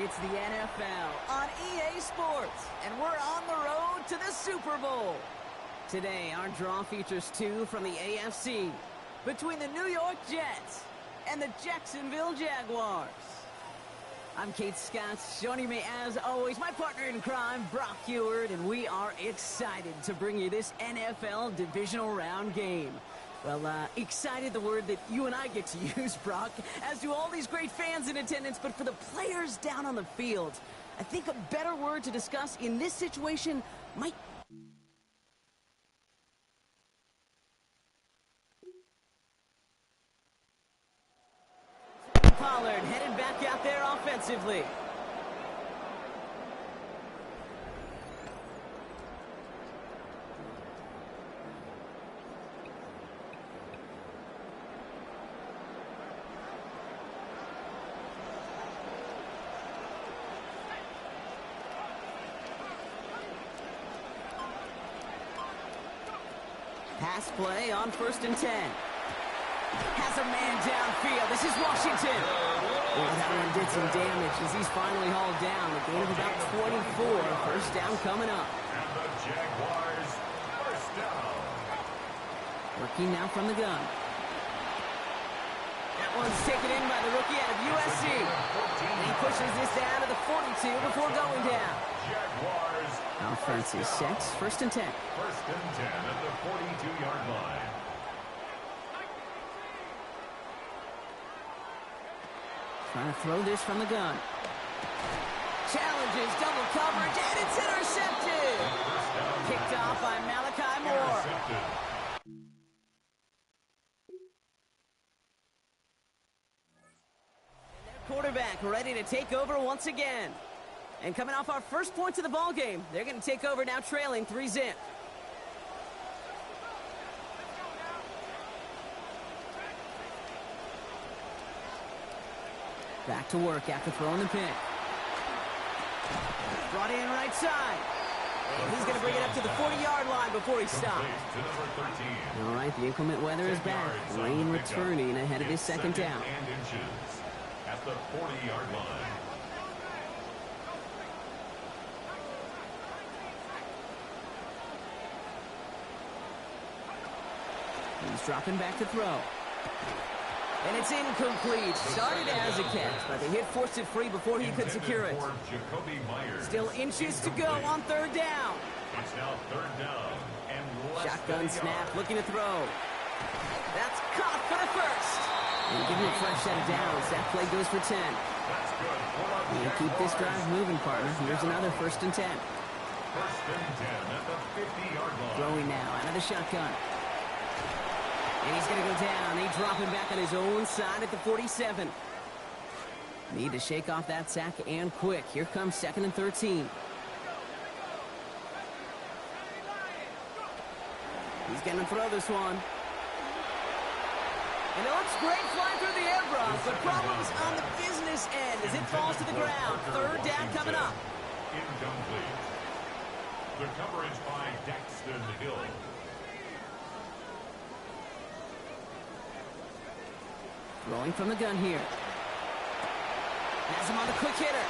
It's the NFL on EA Sports, and we're on the road to the Super Bowl. Today, our draw features two from the AFC between the New York Jets and the Jacksonville Jaguars. I'm Kate Scott. Joining me, as always, my partner in crime, Brock Heward, and we are excited to bring you this NFL divisional round game. Well, excited, the word that you and I get to use, Brock, as do all these great fans in attendance, but for the players down on the field, I think a better word to discuss in this situation might... Pollard headed back out there offensively. Pass play on 1st and 10. Has a man downfield. This is Washington. Well, that one did some damage as he's finally hauled down. A gain of about 24. First down coming up. And the Jaguars, first down. Working now from the gun. That one's taken in by the rookie out of USC. And he pushes this down to the 42 before going down. Jaguars. Offense is set. 1st and 10. 1st and 10 at the 42-yard line. Trying to throw this from the gun. Challenges, double coverage, and it's intercepted. Kicked off by Malachi Moore. And their quarterback ready to take over once again. And coming off our first points of the ball game, they're going to take over now trailing 3-0. Back to work after throwing the pick. Brought in right side. And he's going to bring it up to the 40-yard line before he stops. All right, the inclement weather is back. Rain returning ahead of his second down. At the 40-yard line. He's dropping back to throw. And it's incomplete. Started as a catch, but the hit forced it free before he could secure it. Still inches to go on 3rd down. It's now 3rd down. And shotgun snap, looking to throw. That's caught for the first. And give him a fresh set of downs. That play goes for 10. That's good. And keep this drive moving, partner. Here's another 1st and 10. 1st and 10 at the 50-yard line. Throwing now out of the shotgun. And he's going to go down. They drop him back on his own side at the 47. Need to shake off that sack and quick. Here comes 2nd and 13. He's going to throw this one. And it looks great flying through the air, Brock, but problems on the business end as it falls to the ground. 3rd down coming up. Incomplete. The coverage by Daxton Hill. Rolling from the gun here. Has him on the quick hitter.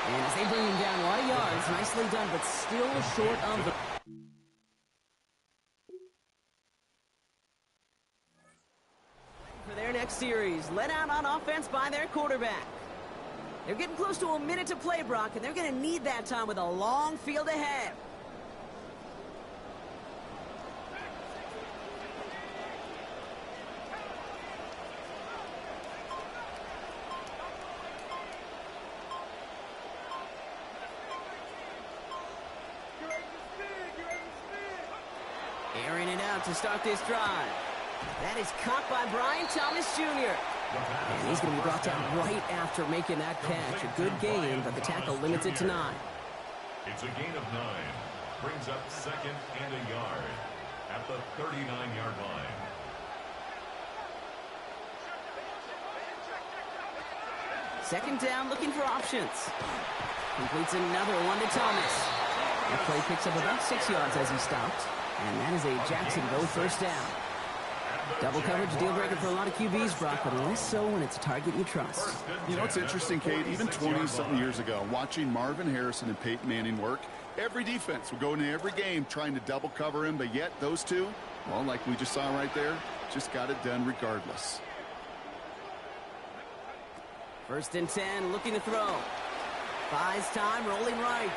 And as they bring him down, a lot of yards. Nicely done, but still short of the... For their next series, let out on offense by their quarterback. They're getting close to a minute to play, Brock, and they're going to need that time with a long field ahead. Airing it out to start this drive. That is caught by Brian Thomas Jr. And he's going to be brought down right after making that catch. A good gain, but the tackle limits it to 9. It's a gain of 9. Brings up 2nd and a yard at the 39-yard line. Second down, looking for options. Completes another one to Thomas. That play picks up about 6 yards as he stopped. And that is a Jacksonville first down. And Double coverage, deal breaker for a lot of QBs, Brock, but less so when it's a target you trust. You know, it's interesting, Kate, even 20-something years ago, watching Marvin Harrison and Peyton Manning work, every defense would go into every game trying to double cover him, but yet those two, well, like we just saw right there, just got it done regardless. 1st and 10, looking to throw. Buys time, rolling right.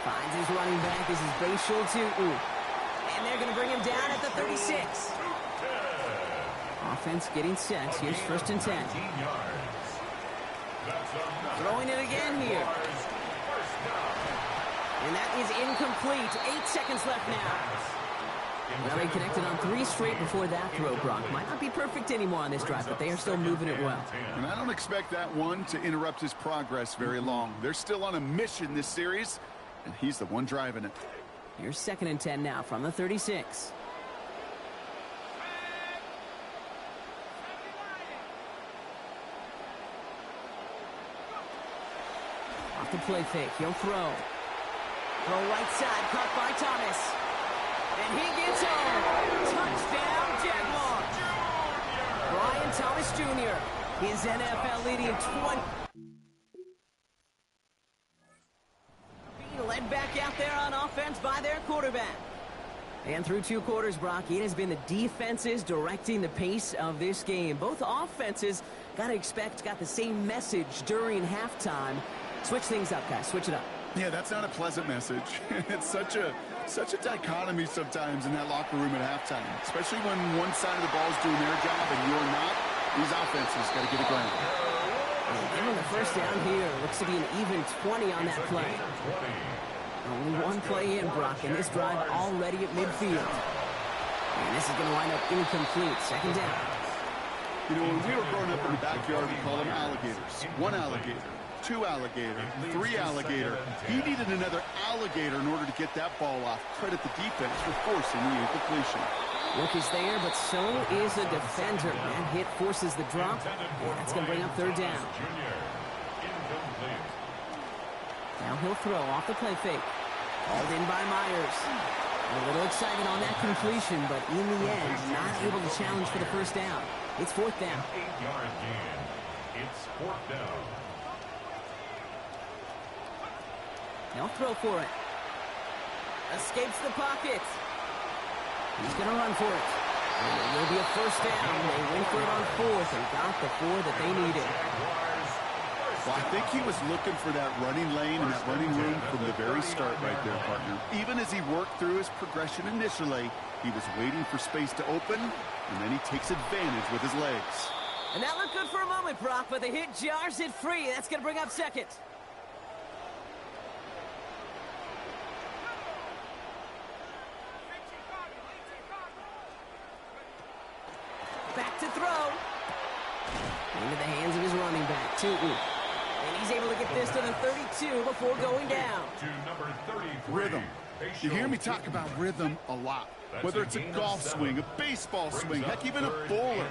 Finds his running back. This is Bashul Tutu. And they're going to bring him down at the 36. Offense getting set. Here's 1st and 10. Throwing it again here. And that is incomplete. 8 seconds left now. Well, they connected on 3 straight before that throw, Brock. Might not be perfect anymore on this drive, but they are still moving it well. And I don't expect that one to interrupt his progress very long. They're still on a mission this series, and he's the one driving it. Here's 2nd and 10 now from the 36. Off the play fake, he'll throw. Throw right side, caught by Thomas. And he gets home. Touchdown, Jaguars. Brian Thomas Jr., his NFL leading 20. Being led back out there on offense by their quarterback. And through 2 quarters, Brock, it has been the defenses directing the pace of this game. Both offenses, got the same message during halftime. Switch things up, guys. Switch it up. Yeah, that's not a pleasant message. It's such a dichotomy sometimes in that locker room at halftime, especially when one side of the ball is doing their job and you're not. These offenses got to get it going. Given the 1st down here, looks to be an even 20 on that play. Only 1 play in, Brock, and this drive already at midfield. And this is going to wind up incomplete. 2nd down. You know, when we were growing up in the backyard, we called them alligators. 1 alligator. 2 alligator, 3 alligator. He needed another alligator in order to get that ball off. Credit the defense for forcing the incompletion. Look is there, but so is a defender. That hit forces the drop. And that's going to bring up 3rd down. Now he'll throw off the play fake. Called in by Myers. A little excited on that completion, but in the end, not able to challenge for the 1st down. It's 4th down. 8-yard gain. It's 4th down. He'll throw for it. Escapes the pocket. He's going to run for it. And it will be a 1st down. They went for it on 4th and got the 4 that they needed. Well, I think he was looking for that running lane and that running room from the very start right there, partner. Even as he worked through his progression initially, he was waiting for space to open, and then he takes advantage with his legs. And that looked good for a moment, Brock, but the hit jars it free. That's going to bring up 2nd. Back to throw. Into the hands of his running back, Tutu. And he's able to get this to the 32 before going down. To number 33. Rhythm. You hear me talk about rhythm a lot. Whether it's a golf swing, a baseball swing, heck, even a bowler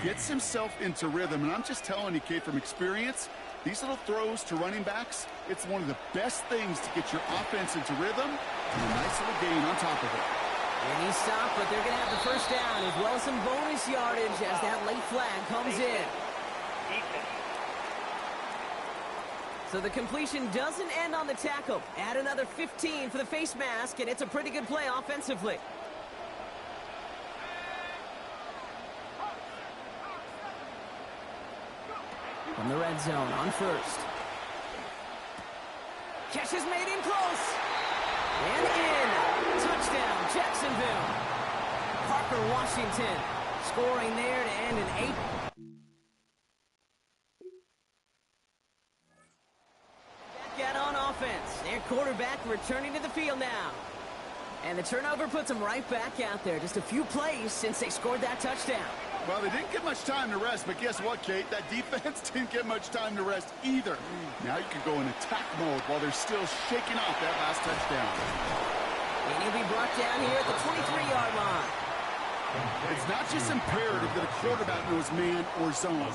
gets himself into rhythm. And I'm just telling you, Kate, from experience, these little throws to running backs, it's one of the best things to get your offense into rhythm and a nice little gain on top of it. And he stopped, but they're going to have the 1st down as well as some bonus yardage as that late flag comes in. So the completion doesn't end on the tackle. Add another 15 for the face mask, and it's a pretty good play offensively. From the red zone on 1st. Catch is made in close. And in. Touchdown, Jacksonville. Parker Washington scoring there to end an 8. Back out on offense. Their quarterback returning to the field now. And the turnover puts them right back out there. Just a few plays since they scored that touchdown. Well, they didn't get much time to rest, but guess what, Kate? That defense didn't get much time to rest either. Now you can go in attack mode while they're still shaking off that last touchdown. And he'll be brought down here at the 23-yard line. It's not just imperative that a quarterback knows man or zone.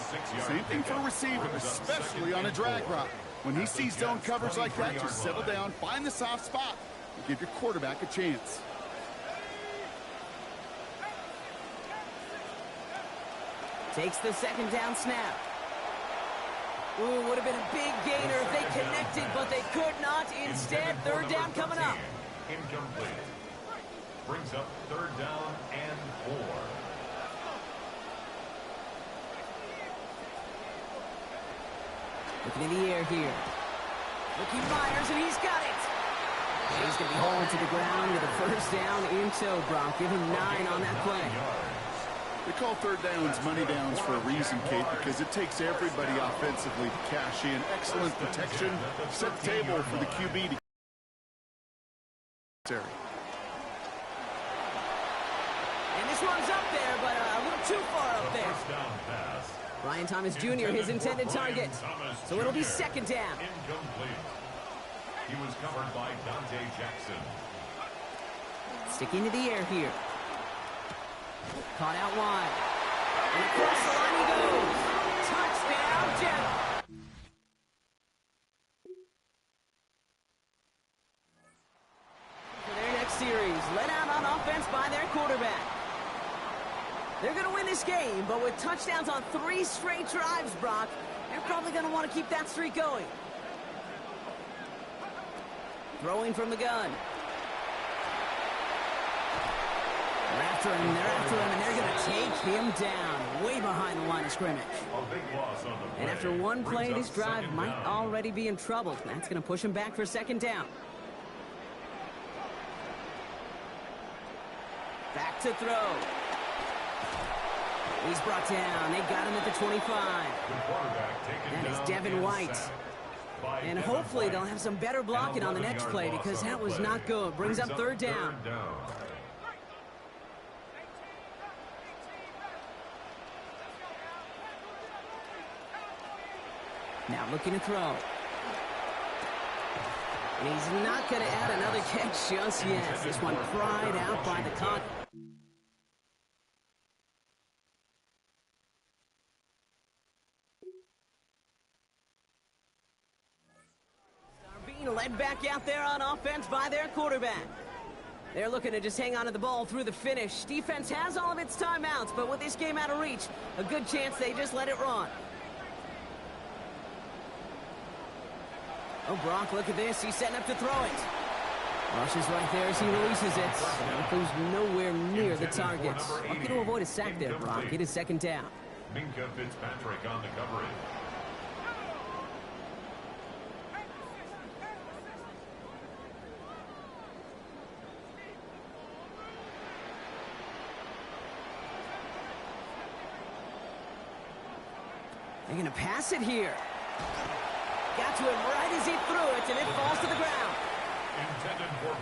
Same thing for a receiver, especially on a drag route. When he sees zone coverage like that, just settle down, find the soft spot, and give your quarterback a chance. Takes the second down snap. Ooh, would have been a big gainer if they connected, but they could not. Instead, third down coming up. Incomplete. Brings up third down and 4. Looking in the air here. Looking Myers, and he's got it. And he's going to be hauled to the ground with a first down in tow, Brock. Give him 9 on that play. They call third downs money downs for a reason, Kate, because it takes everybody offensively to cash in. Excellent protection. Set the table for the QB to carry. And this one's up there, but a little too far up there. Brian Thomas Jr., his intended target. So it'll be second down. Incomplete. He was covered by Dante Jackson. Sticking to the air here. Caught out wide. And across the line he goes. Touchdown, Jets. For their next series, let out on offense by their quarterback. They're going to win this game, but with touchdowns on 3 straight drives, Brock, they're probably going to want to keep that streak going. Throwing from the gun. They're after him, and they're going to take him down way behind the line of scrimmage. And after one play, this drive might already be in trouble. That's going to push him back for second down. Back to throw. He's brought down. They got him at the 25. That is Devin White. And hopefully they'll have some better blocking on the next play because that was not good. Brings up third down. Now looking to throw. And he's not going to add another catch just yet. This one cried out by the con. Being led back out there on offense by their quarterback. They're looking to just hang on to the ball through the finish. Defense has all of its timeouts, but with this game out of reach, a good chance they just let it run. Oh, Brock, look at this. He's setting up to throw it. Rushes right there as he releases it. It goes nowhere near the target. Lucky to avoid a sack there, Brock. It is second down. Minka Fitzpatrick on the coverage. They're going to pass it here. Got to him right as he threw it, and it falls to the ground.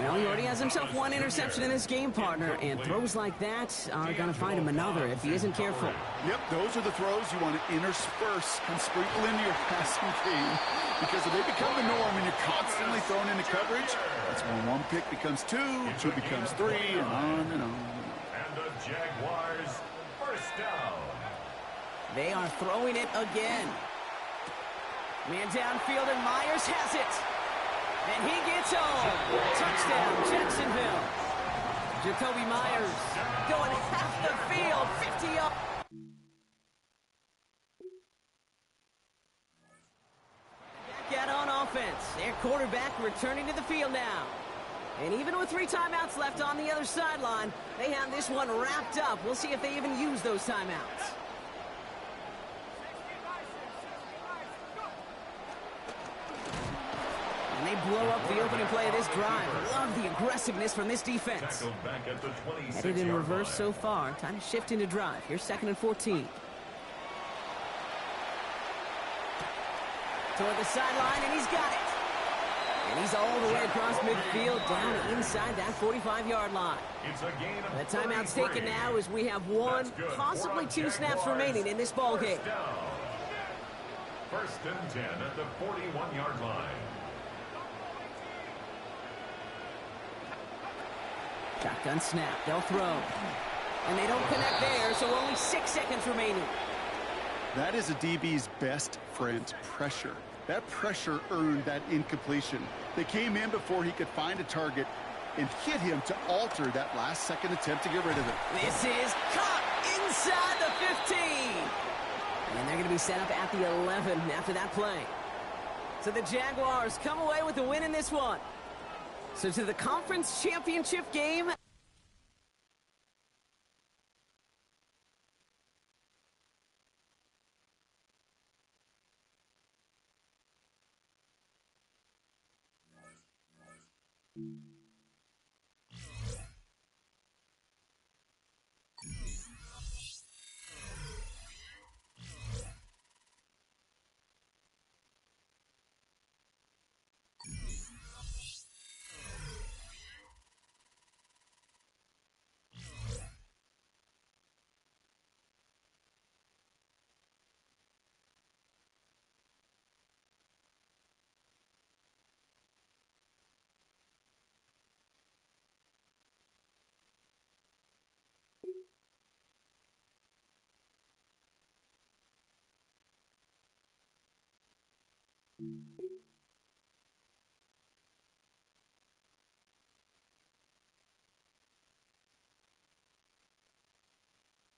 Well, he already has himself one interception in this game, partner, and throws like that are going to find him another if he isn't careful. Yep, those are the throws you want to intersperse and sprinkle into your passing game, because if they become the norm and you're constantly thrown into coverage, that's when one pick becomes 2, 2 becomes 3, and on and on and on. And the Jaguars first down. They are throwing it again. Man downfield, and Myers has it. And he gets home. Touchdown, Jacksonville. Jacoby Myers going half the field, 50 up. Back out on offense. Their quarterback returning to the field now. And even with 3 timeouts left on the other sideline, they have this one wrapped up. We'll see if they even use those timeouts. And they blow up the opening play of this drive. Love the aggressiveness from this defense. Headed in reverse so far. Time to shift into drive. Here's 2nd and 14. Toward the sideline, and he's got it. And he's all the way across midfield, down inside that 45-yard line. The timeout's taken now as we have 1, possibly 2 snaps remaining in this ball game. 1st and 10 at the 41-yard line. Shotgun snap. They'll throw. And they don't connect there, so only 6 seconds remaining. That is a DB's best friend, pressure. That pressure earned that incompletion. They came in before he could find a target and hit him to alter that last-second attempt to get rid of it. This is caught. inside the 15. And they're going to be set up at the 11 after that play. So the Jaguars come away with the win in this one. So to the conference championship game.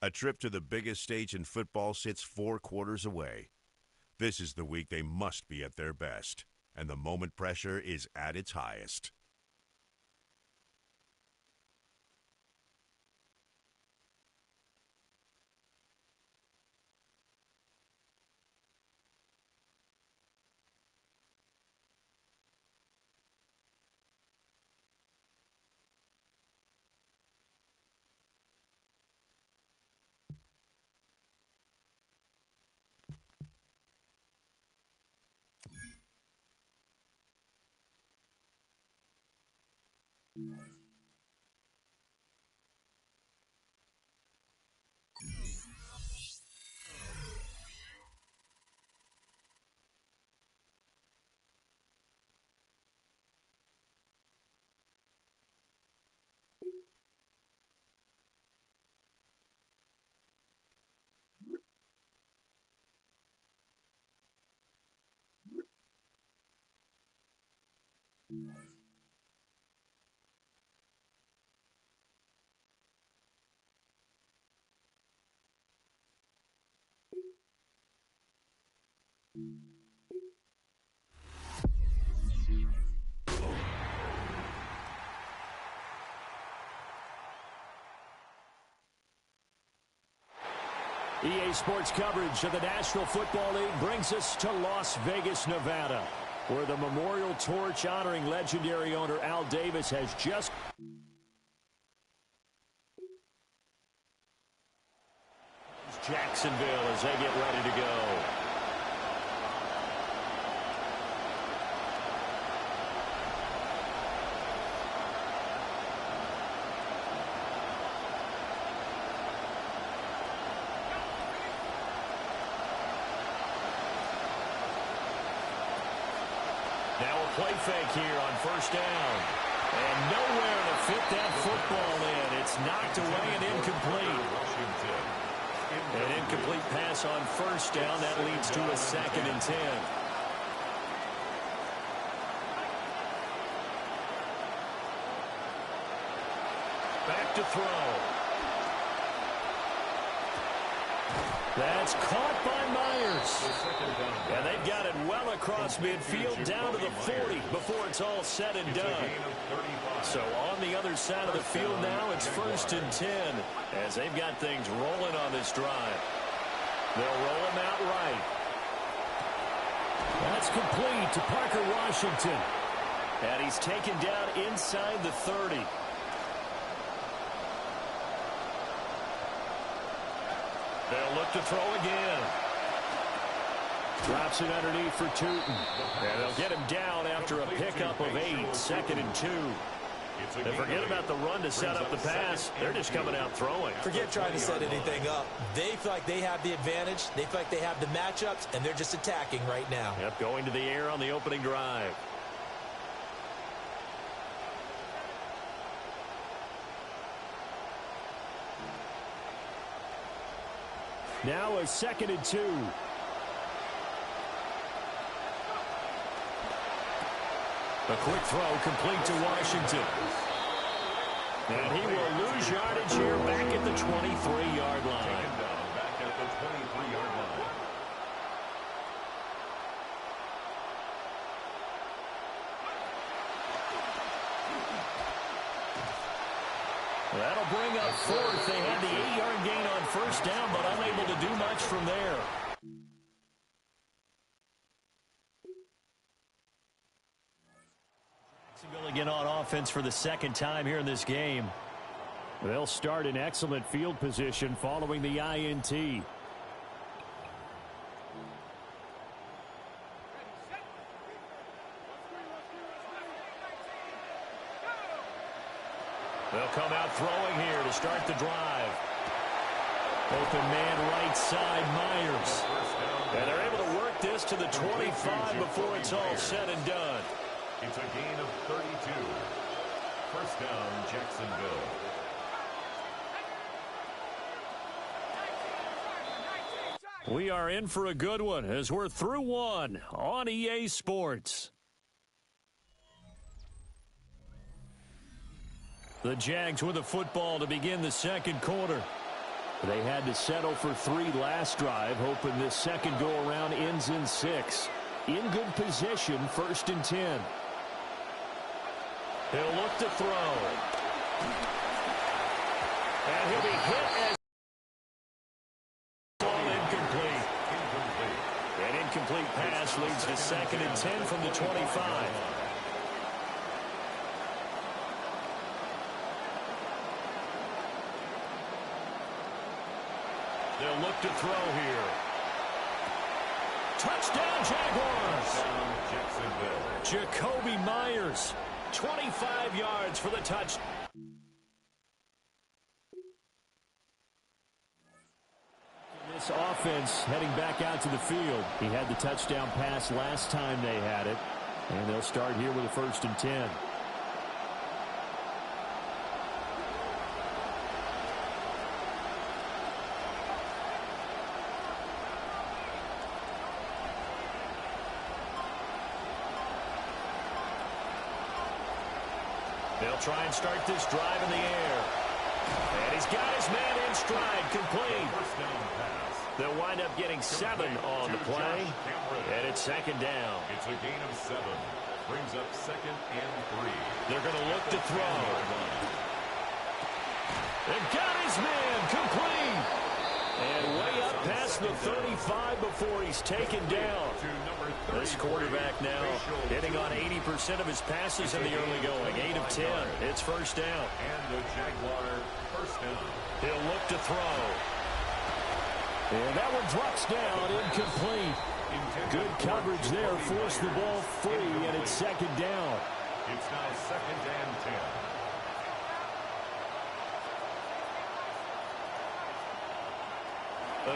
A trip to the biggest stage in football sits 4 quarters away. This is the week they must be at their best, and the moment pressure is at its highest. EA Sports coverage of the National Football League brings us to Las Vegas, Nevada, where the memorial torch honoring legendary owner Al Davis has just... Jacksonville as they get ready to go. Now a play fake here on first down. And nowhere to fit that football in. It's knocked away and incomplete. An incomplete pass on first down. That leads to a 2nd and 10. Back to throw. That's caught by Myers. And they've got it well across midfield down to the 40 before it's all said and done. So on the other side of the field now, it's 1st and 10 as they've got things rolling on this drive. They'll roll him out right. That's complete to Parker Washington. And he's taken down inside the 30. They'll look to throw again. Drops it underneath for Tootin. And they'll get him down after a pickup of 8, 2nd and 2. And forget about the run to set up the pass. They're just coming out throwing. Forget trying to set anything up. They feel like they have the advantage. They feel like they have the matchups, and they're just attacking right now. Yep, going to the air on the opening drive. Now a 2nd and 2. A quick throw complete to Washington. And he will lose yardage here back at the 23-yard line. Taken down back at the 23-yard line. That'll bring up fourth. They had the 8-yard gain on first down, but unable to do much from there. Jacksonville again on offense for the second time here in this game. They'll start in excellent field position following the INT. They'll come out throwing here to start the drive. Open man right side, Myers. And they're able to work this to the 25 before it's all said and done. It's a gain of 32. First down, Jacksonville. We are in for a good one as we're through one on EA Sports. The Jags with the football to begin the second quarter. They had to settle for 3 last drive, hoping this second go-around ends in 6. In good position, 1st and 10. He'll look to throw. And he'll be hit as all incomplete. An incomplete pass leads to 2nd and 10 from the 25. They'll look to throw here. Touchdown, Jaguars. Jacoby Myers, 25 yards for the touch. This offense heading back out to the field. He had the touchdown pass last time they had it. And they'll start here with a 1st and 10. They'll try and start this drive in the air. And he's got his man in stride, complete. They'll wind up getting 7 on the play. And it's 2nd down. It's a gain of 7. Brings up 2nd and 3. They're going to look to throw. They've got his man, complete. And way up past the 35 before he's taken down. This quarterback now hitting on 80% of his passes in the early going. 8 of 10. It's 1st down. And the Jaguar 1st down. He'll look to throw. And that one drops down, incomplete. Good coverage there, forced the ball free, and it's 2nd down. It's now 2nd and 10.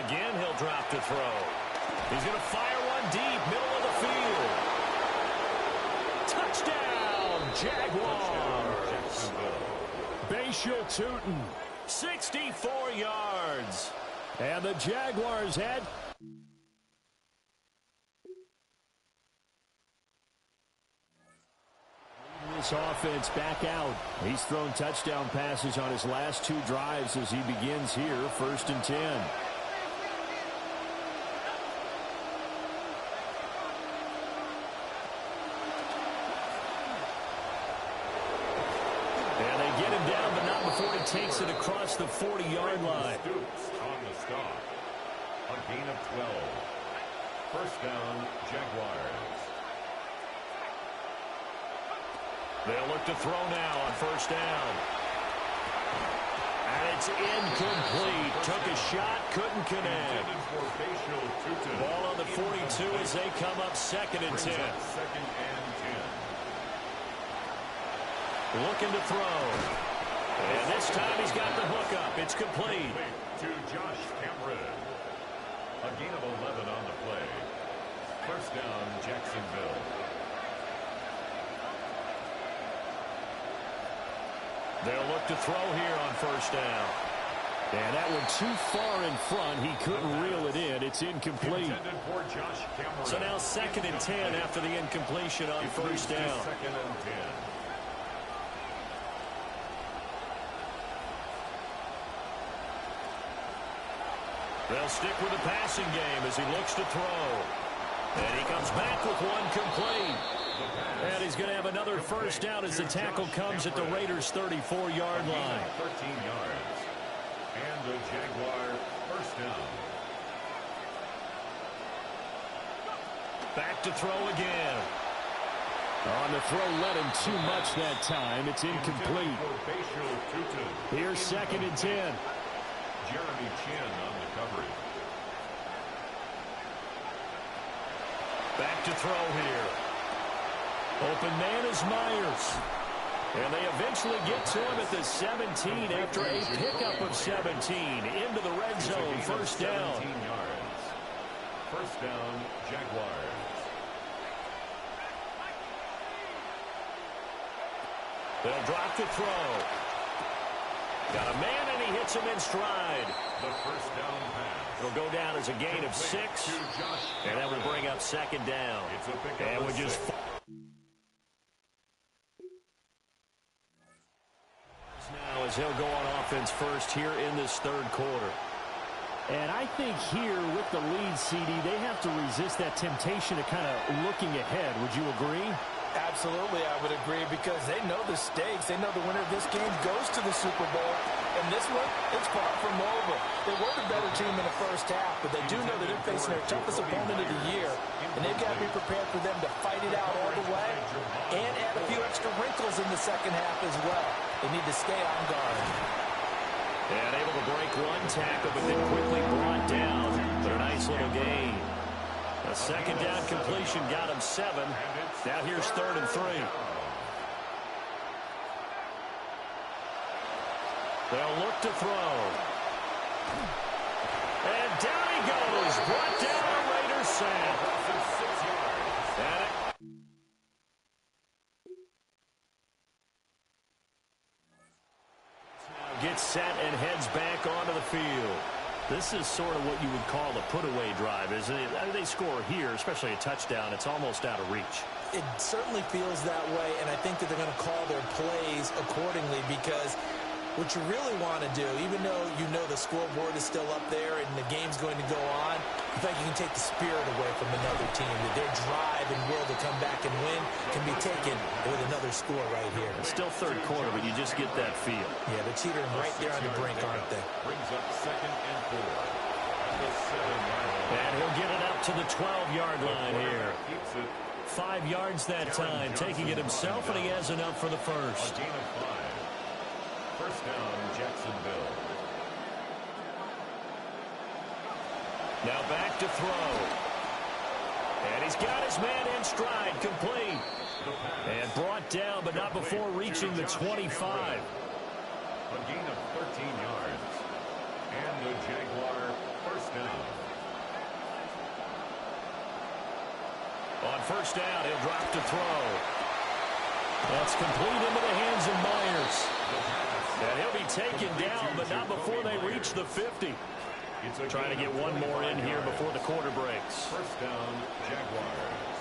Again, he'll drop to throw. He's going to fire one deep, middle of the field. Touchdown, Jaguars. Bashal Tootin, 64 yards. And the Jaguars had... This offense back out. He's thrown touchdown passes on his last 2 drives as he begins here, 1st and 10. Down, but not before he takes it across the 40-yard line. Stoops on the stop. A gain of 12. First down, Jaguars. They'll look to throw now on 1st down. And it's incomplete. Took a shot, couldn't connect. Ball on the 42 as they come up 2nd and 10. 2nd and 10. Looking to throw. And this time he's got the hook up. It's complete. To Josh Cameron. A gain of 11 on the play. First down, Jacksonville. They'll look to throw here on 1st down. And that one too far in front. He couldn't reel it in. It's incomplete. So now 2nd and 10 after the incompletion on 1st down. 2nd and 10. They'll stick with the passing game as he looks to throw. And he comes back with one complete. And he's going to have another first down as the tackle comes at the Raiders' 34-yard line. 13 yards. And the Jaguar first down. Back to throw again. On the throw, let him too much that time. It's incomplete. Here's 2nd and 10. Jeremy Chin on the coverage. Back to throw here. Open man is Myers. And they eventually get to him at the 17 after a pickup of 17 into the red zone. First down. 17 yards. First down, Jaguars. They'll drop the throw. Got a man, and he hits him in stride. The first down pass. It'll go down as a gain of 6. And that will bring up 2nd down. And we just... Now as he'll go on offense first here in this 3rd quarter. And I think here with the lead, CD, they have to resist that temptation of kind of looking ahead. Would you agree? Absolutely, I would agree, because they know the stakes. They know the winner of this game goes to the Super Bowl. And this one, it's far from over. They were the better team in the first half, but they do know that they're facing their toughest opponent of the year. And they've got to be prepared for them to fight it out all the way and add a few extra wrinkles in the second half as well. They need to stay on guard. And able to break one tackle, but then quickly brought down for a nice little gain. A 2nd down completion got him 7. Now here's 3rd and 3. They'll look to throw. And down he goes. Brought down a Raiders sack. And it gets set and heads back onto the field. This is sort of what you would call a put-away drive, isn't it? They score here, especially a touchdown. It's almost out of reach. It certainly feels that way, and I think that they're going to call their plays accordingly, because what you really want to do, even though you know the scoreboard is still up there and the game's going to go on, I think you can take the spirit away from another team, that their drive and will to come back and win can be taken with another score right here. It's still 3rd quarter, but you just get that feel. Yeah, they're teetering right there on the brink, aren't they? Brings up 2nd and 4. At the 7-yard line. And he'll get it up to the 12-yard line here. 5 yards that time, taking it himself, and he has enough for the first. A gain of 5. First down, Jacksonville. Now back to throw. And he's got his man in stride, complete. And brought down, but not before reaching the 25. A gain of 13 yards. And the Jaguar first down. On first down, he'll drop to throw. That's complete into the hands of Myers. And he'll be taken down, but not before they reach the 50. Trying to get one more in here before the quarter breaks. First down, Jaguars.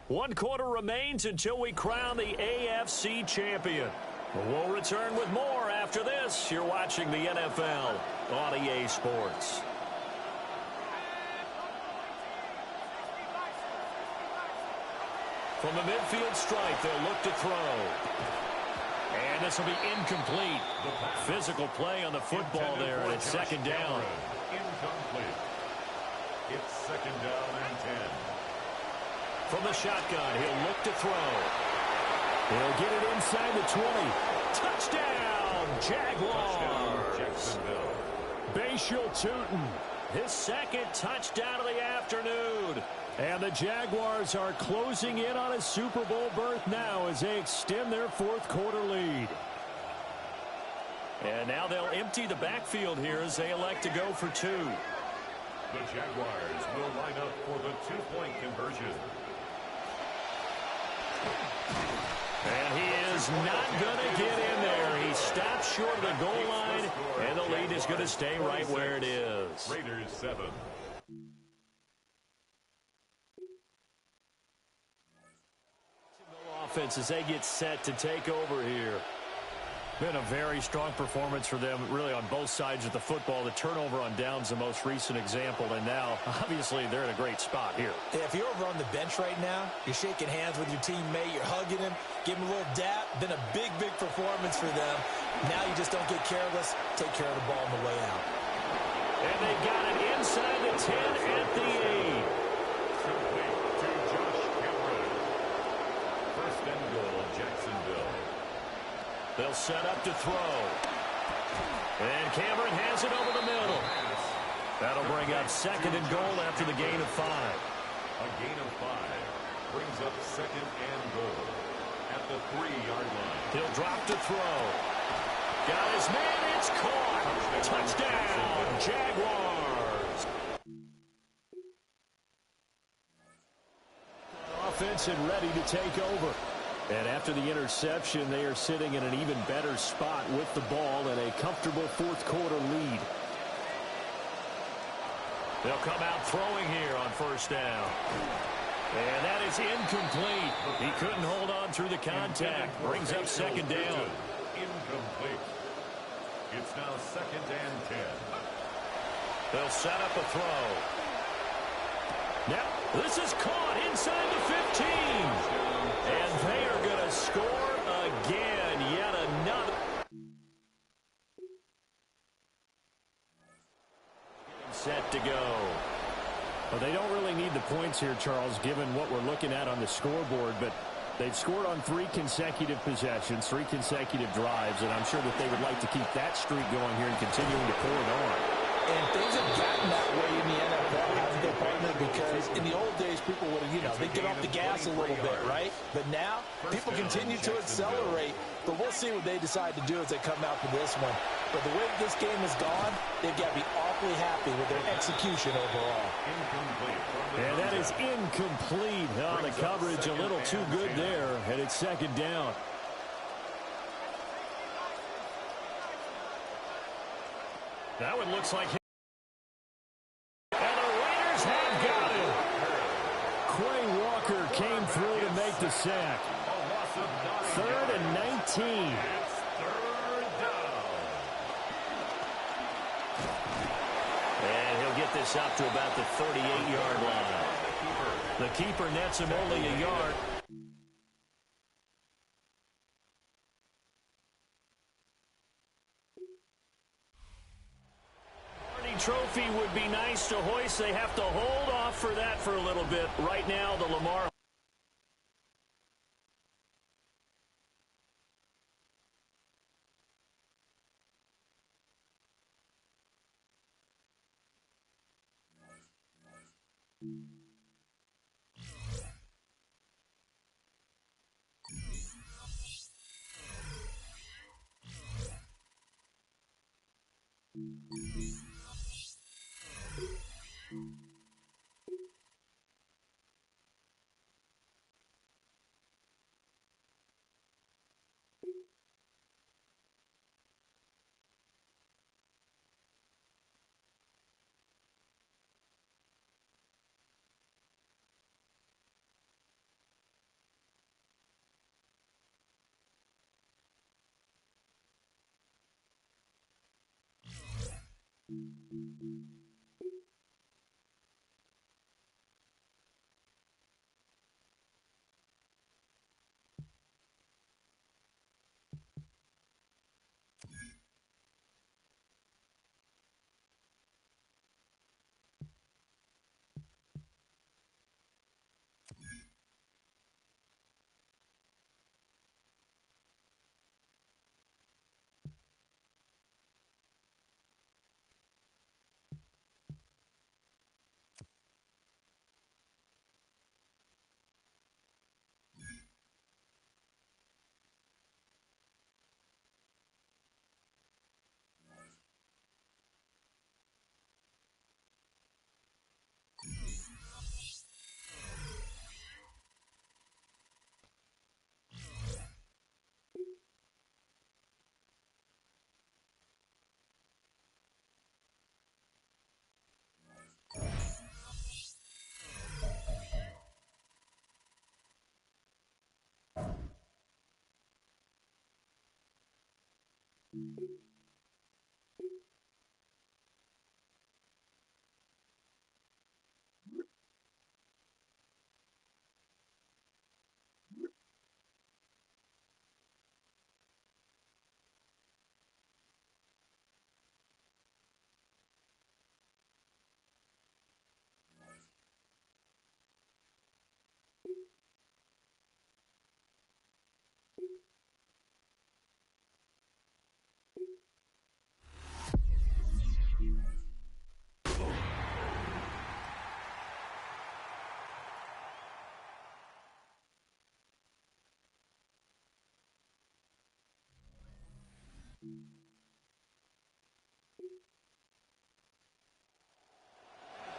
One quarter remains until we crown the AFC champion. We'll return with more after this. You're watching the NFL on EA Sports. From the midfield stripe, they'll look to throw. And this will be incomplete. Physical play on the football there, and it's 2nd down. Incomplete. It's 2nd down and 10. From the shotgun, he'll look to throw. He'll get it inside the 20. Touchdown, Jaguars! Jacksonville. Bashal Tootin, His 2nd touchdown of the afternoon. and the Jaguars are closing in on a Super Bowl berth now as they extend their 4th quarter lead. And now they'll empty the backfield here as they elect to go for 2. The Jaguars will line up for the 2-point conversion. And he is not going to get in there. He stops short of the goal line, and the lead is going to stay right where it is. Raiders 7. Offense as they get set to take over here. Been a very strong performance for them, really, on both sides of the football. The turnover on downs, the most recent example, and now, obviously, they're in a great spot here. Yeah, if you're over on the bench right now, you're shaking hands with your teammate, you're hugging him, giving him a little dap. Been a big, big performance for them. Now you just don't get careless. Take care of the ball on the way out. And they got it inside the 10 at the 8. Complete to Josh Cameron. First and goal, Jacksonville. They'll set up to throw. And Cameron has it over the middle. That'll bring up second and goal after the gain of 5. A gain of 5 brings up second and goal at the 3-yard line. He'll drop to throw. Got his man. It's caught. Touchdown, Jaguars. Offense and ready to take over. And after the interception, they are sitting in an even better spot with the ball and a comfortable fourth-quarter lead. They'll come out throwing here on first down. And that is incomplete. He couldn't hold on through the contact. Brings up second down. Incomplete. It's now second and 10. They'll set up a throw. Now, this is caught inside the 15. And they are going to score again. Yet another. Set to go. Well, they don't really need the points here, Charles, given what we're looking at on the scoreboard. But they've scored on 3 consecutive possessions, 3 consecutive drives. And I'm sure that they would like to keep that streak going here and continuing to pour it on. And things have gotten that way in the NFL, haven't they, partner? Because in the old days, people would have, they'd get off the gas a little bit, right? But now, people continue to accelerate. But we'll see what they decide to do as they come out for this one. But the way this game has gone, they've got to be awfully happy with their execution overall. And that is incomplete. Oh, the coverage a little too good there, and it's second down. That one looks like him. And the Raiders have got him. Quay Walker came through to make the sack. 3rd and 19. It's third down. And he'll get this up to about the 38-yard line. The keeper nets him only a yard. Trophy would be nice to hoist. They have to hold off for that for a little bit. Right now, the Lamar.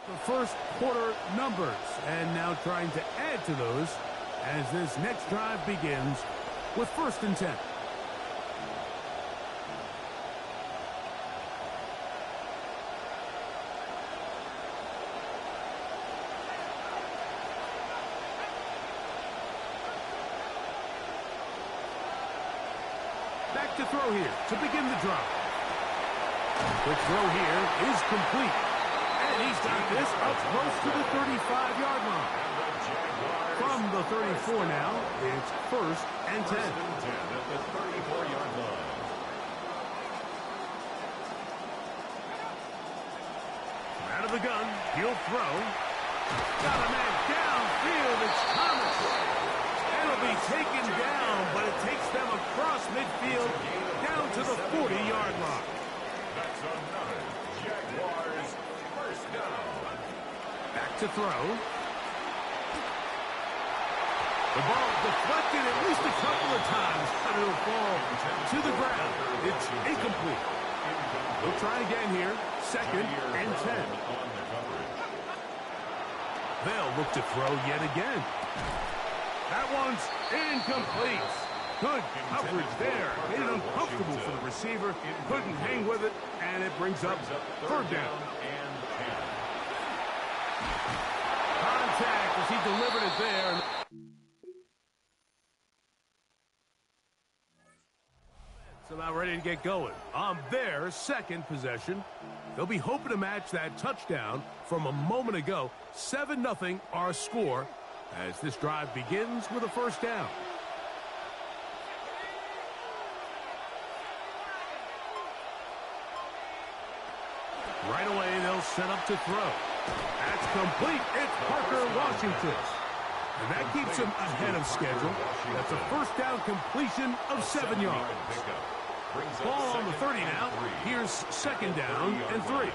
The first quarter numbers, and now trying to add to those as this next drive begins with 1st and 10. Back to throw here to begin the drive. The throw here is complete. And he's got this up close to the 35-yard line. From the 34 now, it's 1st and 10. At the 34-yard line. Out of the gun, he'll throw. Got a man downfield, it's Thomas. And it'll be taken down, but it takes them across midfield down to the 40-yard line. That's another Jaguars first down. Back to throw. The ball deflected at least a couple of times, but it'll fall to the ground. It's incomplete. We'll try again here. 2nd and 10. They'll look to throw yet again. That one's incomplete. Good coverage there. Made it uncomfortable for the receiver. Couldn't hang with it, and it brings up 3rd down. Contact as he delivered it there. It's about ready to get going on their 2nd possession. They'll be hoping to match that touchdown from a moment ago. 7-0 our score as this drive begins with a 1st down. Right away, they'll set up to throw. That's complete. It's Parker Washington. And that keeps him ahead of schedule. That's a 1st down completion of 7 yards. Ball on the 30 now. Here's 2nd down and 3.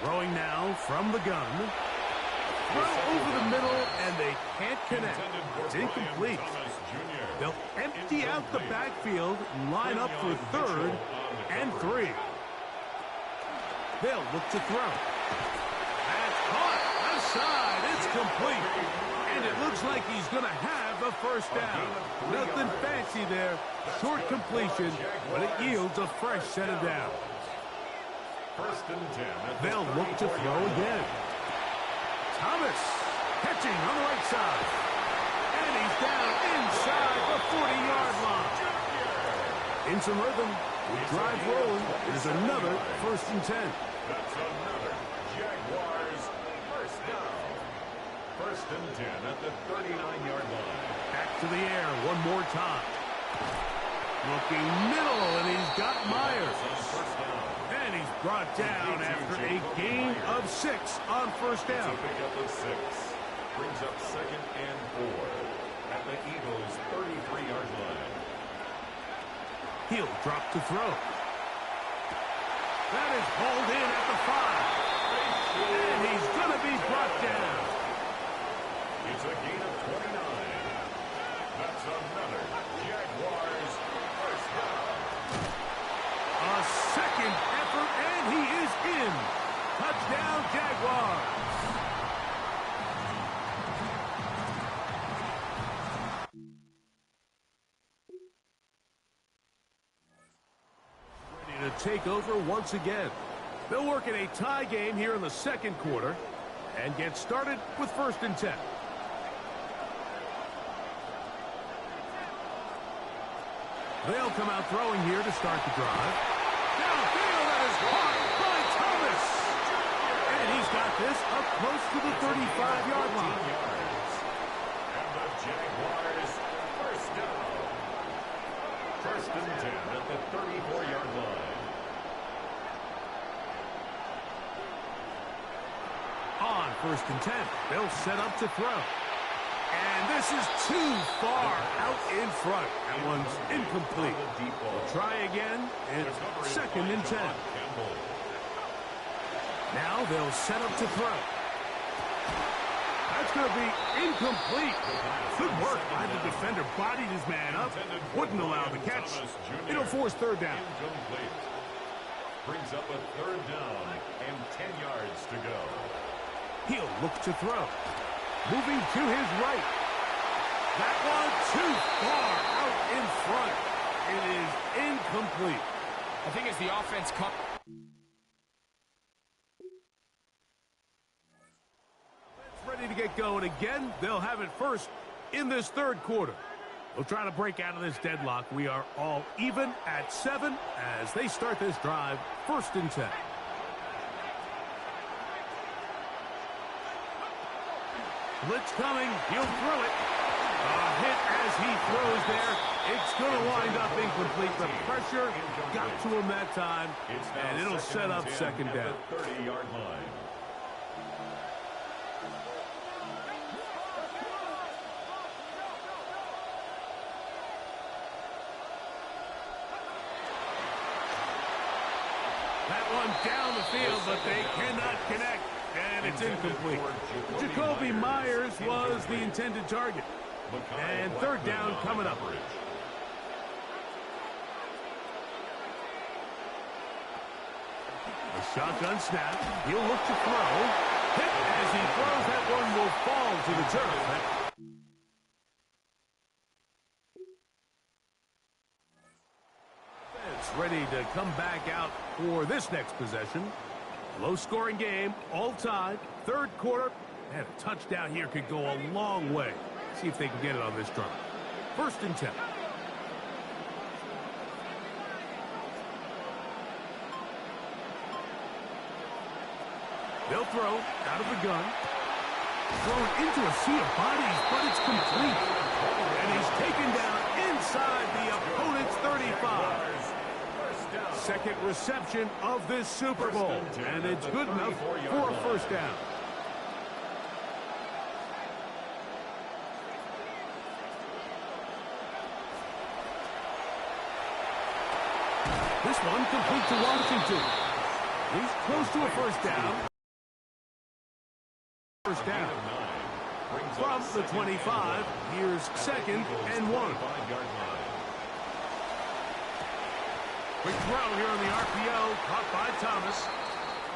Throwing now from the gun. Throw over the middle, and they can't connect. It's incomplete. They'll empty out the backfield and line up for 3rd and 3. They'll look to throw. That's caught. Outside. It's complete. And it looks like he's going to have a 1st down. Nothing fancy there. Short completion, but it yields a fresh set of downs. 1st and 10. They'll look to throw again. Thomas catching on the right side. And he's down inside the 40-yard line. In some rhythm, with drive rolling, there's another 1st and 10. That's another Jaguars first down. 1st and 10 at the 39-yard line. Back to the air one more time. Looking middle, and he's got Myers. And he's brought down after a gain of 6 on 1st down. It's a pickup of 6. Brings up 2nd and 4 at the Eagles' 33-yard line. He'll drop to throw. That is hauled in at the 5. And he's going to be brought down. It's a gain of 29. That's another Jaguars first down. A 2nd effort, and he is in. Touchdown, Jaguars. Ready to take over once again. They'll work in a tie game here in the 2nd quarter and get started with 1st and 10. They'll come out throwing here to start the drive. Downfield, that is caught by Thomas. And he's got this up close to the 35-yard line. And the Jaguars first down. First and 10 at the 34-yard line. On first and 10, they'll set up to throw. And this is too far out in front. That one's incomplete. We'll try again. It's second and 10. Now they'll set up to throw. That's going to be incomplete. Good work by the defender. Bodied his man up. Wouldn't allow the catch. It'll force third down. Incomplete. Brings up a third down and 10 yards to go. He'll look to throw. Moving to his right. That one too far out in front. It is incomplete. I think as the offense comes. Ready to get going again. They'll have it first in this third quarter. They'll try to break out of this deadlock. We are all even at 7 as they start this drive. First and 10. Blitz coming. He'll throw it. A hit as he throws there. It's going to wind up incomplete. The pressure got to him that time, and it'll set up second down. 30-yard line. That one down the field, but they cannot connect. And it's incomplete. Jacoby Myers was the intended target. And third down coming up. A shotgun snap. He'll look to throw. Hit as he throws. That one will fall to the turf. Ready to come back out for this next possession. Low-scoring game, all tied, third quarter, and a touchdown here could go a long way. See if they can get it on this drive. First and 10. They'll throw out of the gun. Thrown into a sea of bodies, but it's complete. And he's taken down inside the opponent's 35. Second reception of this Super Bowl, and it's good enough for a first down. This one complete to Washington. He's close to a first down. First down. From the 25, here's second and 1. Quick throw here on the RPO, caught by Thomas.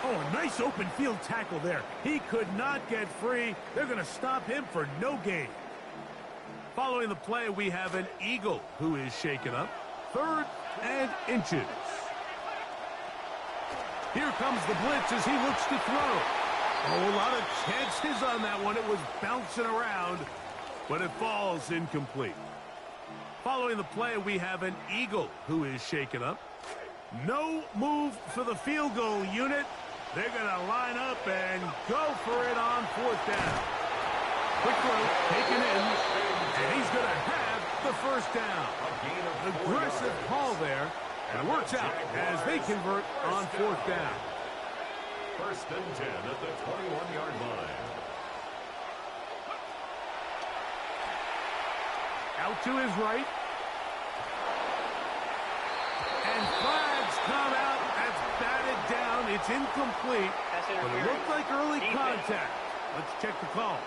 Oh, a nice open field tackle there. He could not get free. They're going to stop him for no gain. Following the play, we have an Eagle who is shaken up. Third and inches. Here comes the blitz as he looks to throw. Oh, a lot of chances on that one. It was bouncing around, but it falls incomplete. Following the play, we have an Eagle who is shaken up. No move for the field goal unit. They're going to line up and go for it on fourth down. Quick throw, taken in, and he's going to have the first down. Aggressive call there, and it works out as they convert on fourth down. First and 10 at the 21-yard line. Out to his right. And flags come out. That's batted down. It's incomplete. But it looked like early contact. Let's check the call.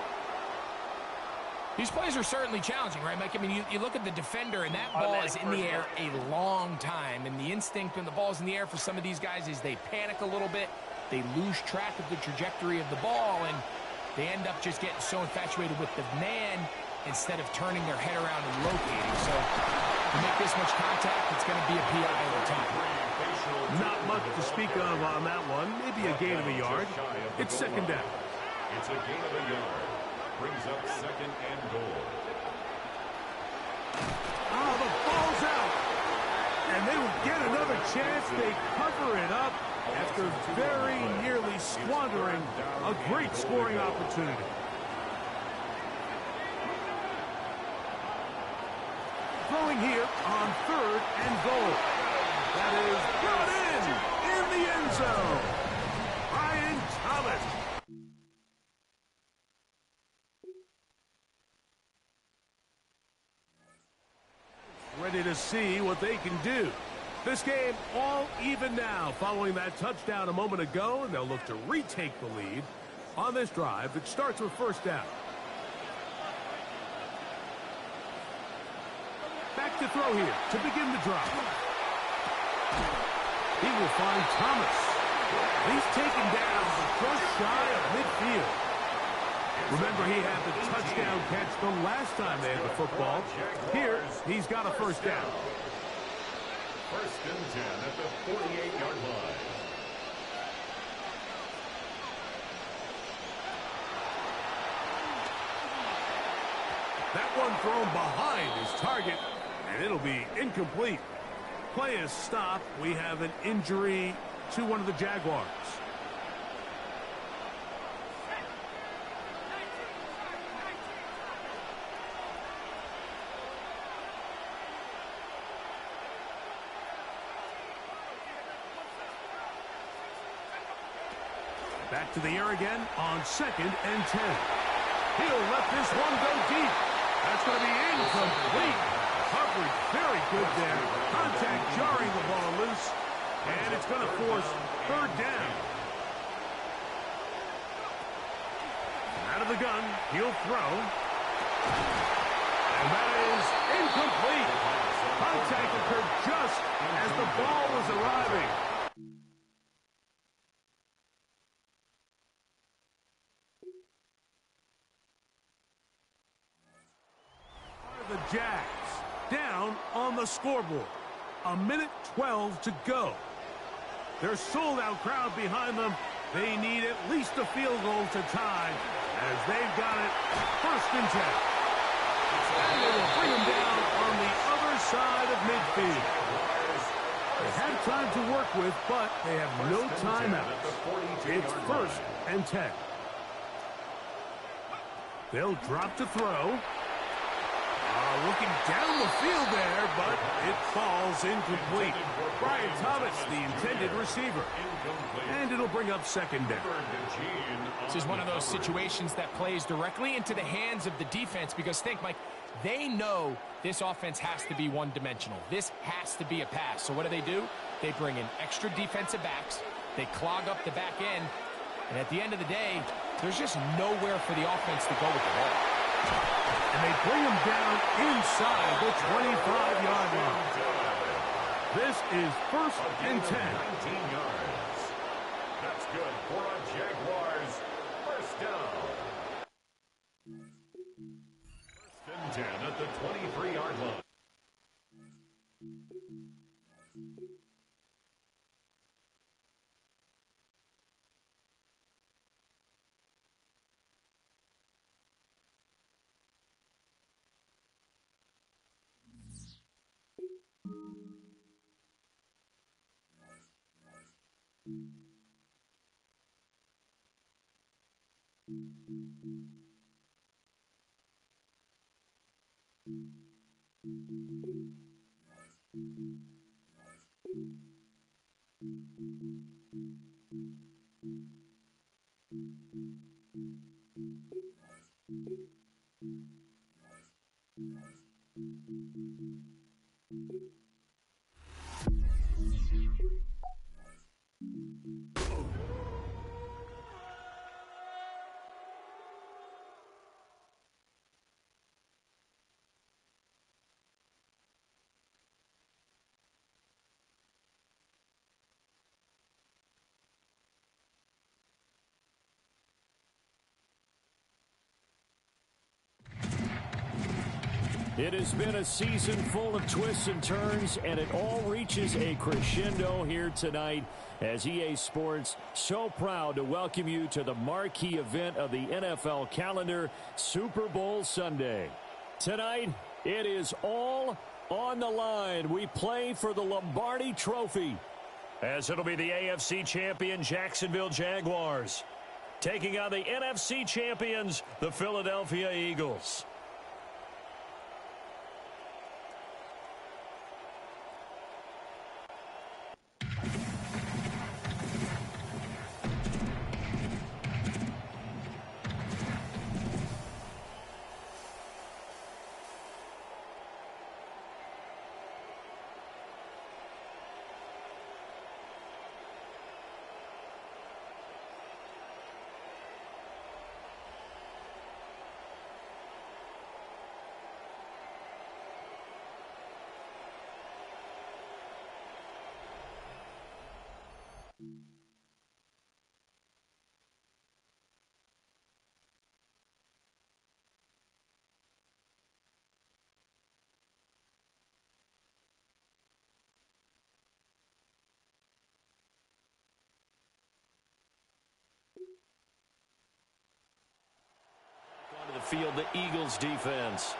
These plays are certainly challenging, right, Mike? I mean, you look at the defender, and that ball is in the air a long time. And the instinct when the ball's in the air for some of these guys is they panic a little bit. They lose track of the trajectory of the ball, and they end up just getting so infatuated with the man instead of turning their head around and locating. So to make this much contact, it's going to be a PI over time. Not much to speak of on that one. Maybe a gain of a yard. It's second down. It's a gain of a yard. Brings up second and goal. Oh, the ball's out. And they will get another chance. They cover it up after very nearly squandering a great scoring opportunity. Throwing here on 3rd and goal. That is brought in the end zone. Brian Thomas. Ready to see what they can do. This game all even now following that touchdown a moment ago, and they'll look to retake the lead on this drive that starts with 1st down. Back to throw here to begin the drive. He will find Thomas. He's taken down just shy of midfield. Remember, he had the touchdown catch the last time they had the football. Here, he's got a 1st down. 1st and 10 at the 48-yard line. That one thrown behind his target, and it'll be incomplete. Play is stopped. We have an injury to one of the Jaguars. Back to the air again on 2nd and 10. He'll let this one go deep. That's going to be incomplete. Coverage very good there. Contact jarring the ball loose. And it's going to force 3rd down. Out of the gun, he'll throw. And that is incomplete. Contact occurred just as the ball was arriving. The Jags down on the scoreboard. 1:12 to go. Their sold-out crowd behind them. They need at least a field goal to tie as they've got it 1st and 10. And they will bring them down on the other side of midfield. They have time to work with, but they have no timeouts. It's 1st and 10. They'll drop to throw. Looking down the field there, but it falls incomplete. Brian Thomas, the intended receiver. And it'll bring up 2nd down. This is one of those situations that plays directly into the hands of the defense because think, Mike, they know this offense has to be one-dimensional. This has to be a pass. So what do? They bring in extra defensive backs. They clog up the back end. And at the end of the day, there's just nowhere for the offense to go with the ball. And they bring him down inside the 25-yard line. This is 1st and 10. 19 yards. That's good for a Jaguars 1st down. 1st and 10 at the 23-yard line. It has been a season full of twists and turns, and it all reaches a crescendo here tonight as EA Sports so proud to welcome you to the marquee event of the NFL calendar, Super Bowl Sunday. Tonight, it is all On the line, we play for the Lombardi Trophy, as it'll be the AFC champion Jacksonville Jaguars taking on the NFC champions, the Philadelphia Eagles. Onto the field, the Eagles defense.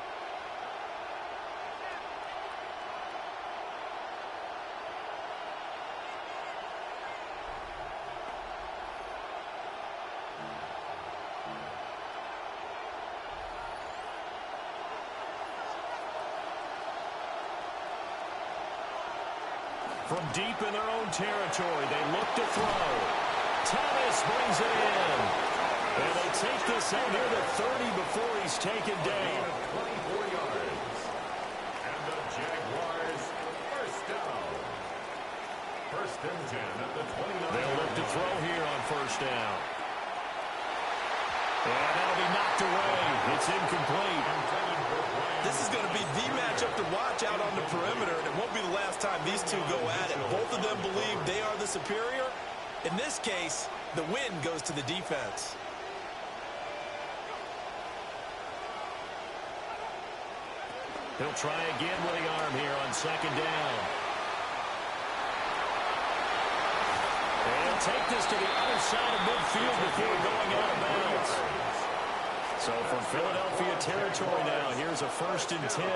From deep in their own territory, they look to throw. Thomas brings it in. And they take this out near the 30 before he's taken down. 24 yards. And the Jaguars first down. First and 10 at the 29. They'll look to throw here on first down. And that'll be knocked away. It's incomplete. This is going to be the matchup to watch out on the perimeter, and it won't be the last time these two go at it. Both of them believe they are the superior. In this case, the win goes to the defense. He'll try again with the arm here on second down. And take this to the other side of midfield before going out of bounds. So from Philadelphia territory now, here's a first and 10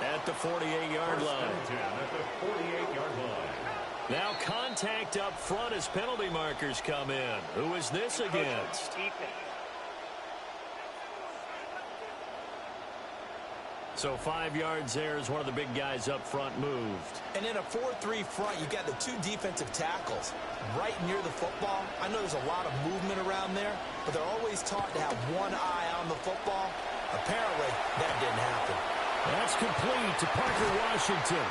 at the 48-yard line. Now contact up front as penalty markers come in. Who is this against? So 5 yards there as one of the big guys up front moved. And in a 4-3 front, you got the two defensive tackles right near the football. I know there's a lot of movement around there, but they're always taught to have one eye on the football. Apparently, that didn't happen. That's complete to Parker Washington.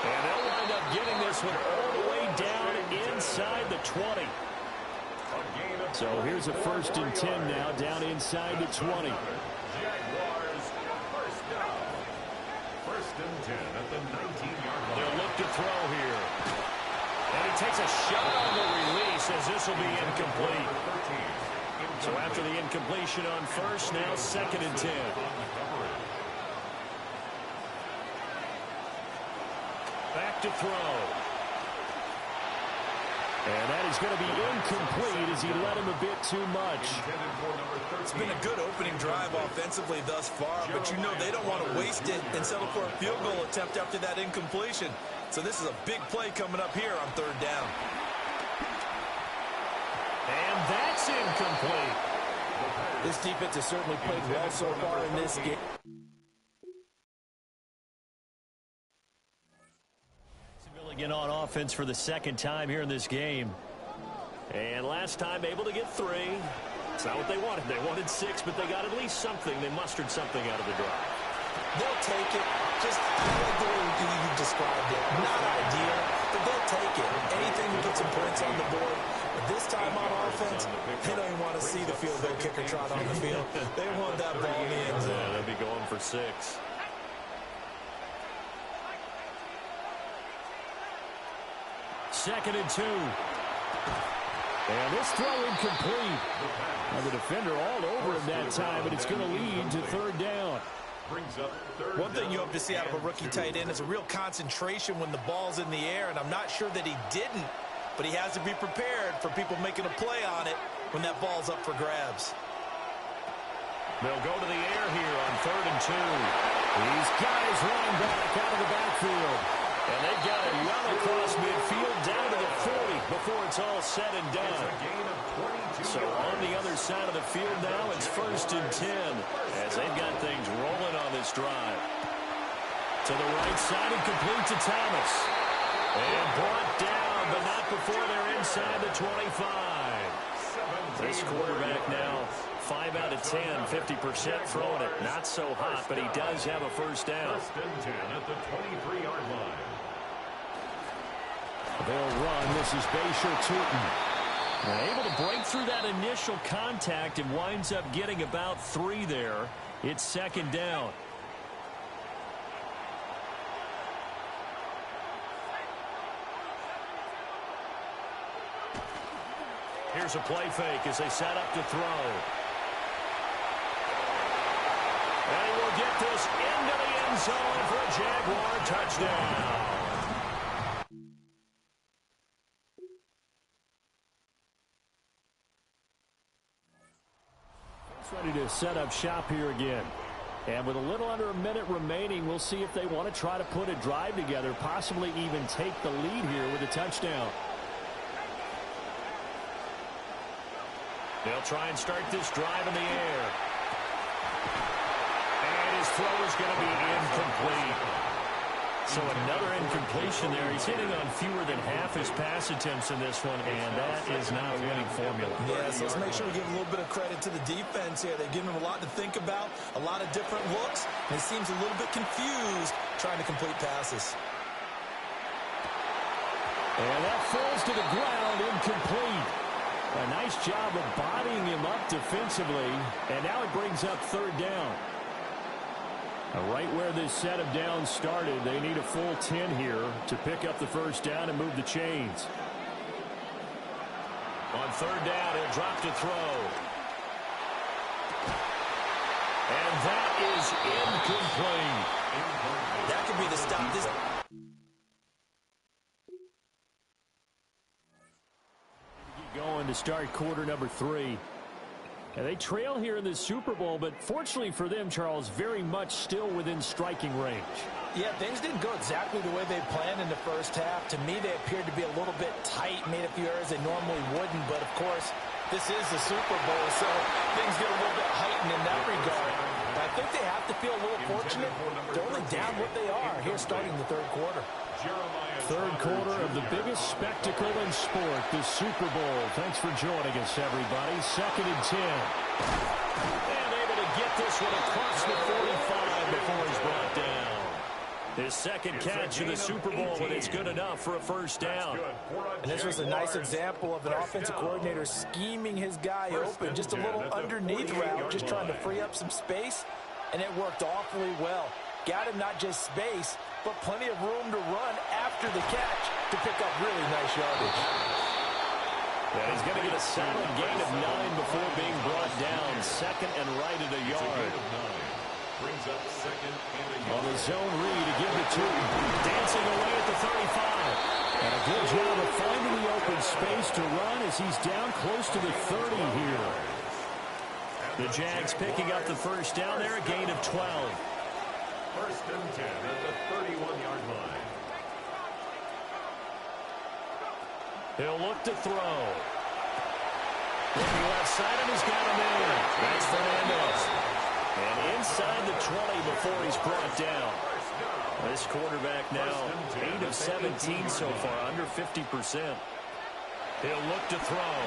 And they'll wind up getting this one all the way down inside the 20. So here's a first and 10 now down inside the 20. First and 10 at the 19-yard line. They'll look to throw here. And he takes a shot on the release as this will be incomplete. So after the incompletion on first, now second and 10. Back to throw. And that is going to be incomplete as he led him a bit too much. It's been a good opening drive offensively thus far, but you know they don't want to waste it and settle for a field goal attempt after that incompletion. So this is a big play coming up here on third down. And that's incomplete. This defense has certainly played well so far in this game. Again on offense for the second time here in this game. And last time able to get 3. It's not what they wanted. They wanted 6, but they got at least something. They mustered something out of the drive. They'll take it. Just like the way you described it. Not ideal, but they'll take it. Anything to get some points on the board. But this time on offense, they don't even want to see the field goal kicker trot on the field. They want that ball in the end zone. Yeah, they'll be going for 6. Second and 2. And this throw incomplete. Now the defender all over him that time, but it's going to lead to third down. One thing you hope to see out of a rookie tight end is a real concentration when the ball's in the air, and I'm not sure that he didn't, but he has to be prepared for people making a play on it when that ball's up for grabs. They'll go to the air here on 3rd and 2. These guys running back out of the backfield. And they've got it well across midfield down to the 40 before it's all said and done. So on the other side of the field now, it's 1st and 10 as they've got things rolling on this drive. To the right side and complete to Thomas. And brought down, but not before they're inside the 25. This quarterback now 5 out of 10, 50% throwing it. Not so hot, but he does have a first down. 1st and 10 at the 23-yard line. They'll run. This is Basher Tootin. Able to break through that initial contact and winds up getting about 3 there. It's 2nd down. Here's a play fake as they set up to throw. And he will get this into the end zone for a Jaguar touchdown. Ready to set up shop here again. And with a little under a minute remaining, we'll see if they want to try to put a drive together, possibly even take the lead here with a touchdown. They'll try and start this drive in the air. And his throw is going to be incomplete. So another incompletion there. He's hitting on fewer than half his pass attempts in this one, and that is not a winning formula. Yes, let's make sure we give a little bit of credit to the defense here. They've given him a lot to think about, a lot of different looks, and he seems a little bit confused trying to complete passes. And that falls to the ground, incomplete. A nice job of bodying him up defensively, and now it brings up 3rd down. Right where this set of downs started, they need a full 10 here to pick up the first down and move the chains. On 3rd down, he'll drop to throw. And that is incomplete. That could be the stop. This going to start quarter number 3. And they trail here in the Super Bowl, but fortunately for them, Charles, very much still within striking range. Yeah, things didn't go exactly the way they planned in the first half. To me, they appeared to be a little bit tight, made a few errors they normally wouldn't. But, of course, this is the Super Bowl, so things get a little bit heightened in that regard. But I think they have to feel a little fortunate. They're only down what they are here starting the 3rd quarter. 3rd quarter of the biggest spectacle in sport, the Super Bowl. Thanks for joining us, everybody. 2nd and 10. And able to get this one across the 45 before he's brought down. His 2nd catch in the Super Bowl, and it's good enough for a first down. And this was a nice example of an offensive coordinator scheming his guy open. Just a little underneath route, just trying to free up some space, and it worked awfully well. Got him not just space, but plenty of room to run after the catch to pick up really nice yardage. And he's going to get a solid gain of 9 before being brought down. 2nd and right at a yard. Brings up 2nd and a On yard. the zone read to give it to him. Dancing away at the 35. And a good job of finding the open space to run as he's down close to the 30 here. The Jags picking up the first down there, a gain of 12. 1st and 10 at the 31-yard line. He'll look to throw. Looking left side, and he's got him in. That's Fernandez. And inside the 20 before he's brought down. This quarterback now 8 of 17 so far, under 50%. He'll look to throw.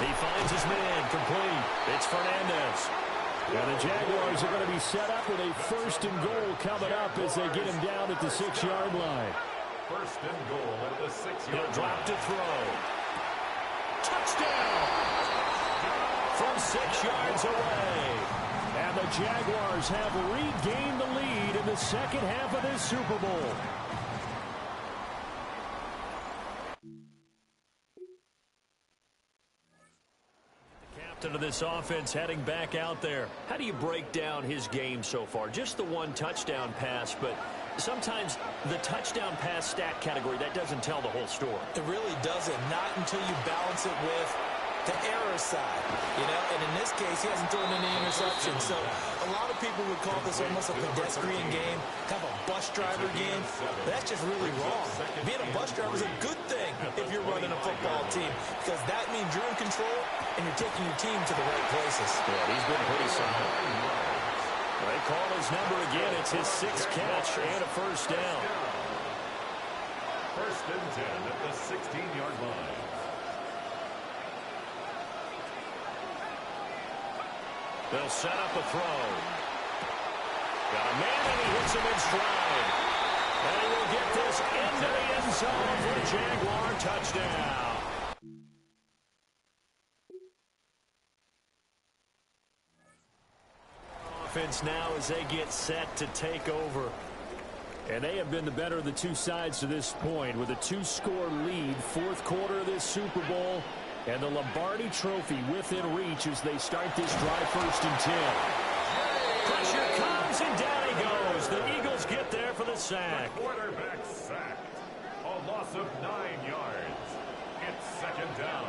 He finds his man, complete. It's Fernandez. And the Jaguars are going to be set up with a 1st and goal coming up as they get him down at the 6-yard line. 1st and goal at the 6-yard line. He'll drop to throw. Touchdown! From 6 yards away. And the Jaguars have regained the lead in the 2nd half of this Super Bowl. Captain of this offense heading back out there. How do you break down his game so far? Just the 1 touchdown pass, but sometimes the touchdown pass stat category, that doesn't tell the whole story. It really doesn't. Not until you balance it with the error side, and in this case, he hasn't thrown any interceptions. So a lot of people would call this almost a pedestrian game, kind of a bus driver game. But that's just really wrong. Being a bus driver is a good thing if you're running a football team, because that means you're in control and you're taking your team to the right places. Yeah, he's been pretty solid. They call his number again. It's his 6th catch and a first down. First and 10 at the 16-yard line. They'll set up a throw. Got a man and he hits him in stride. And he will get this into the end zone for a Jaguar touchdown. Offense now as they get set to take over. And they have been the better of the two sides to this point with a 2-score lead, 4th quarter of this Super Bowl, and the Lombardi Trophy within reach as they start this drive 1st and 10. Pressure comes and down he goes. The Eagles get there for the sack. The quarterback sacked. A loss of 9 yards. It's 2nd down.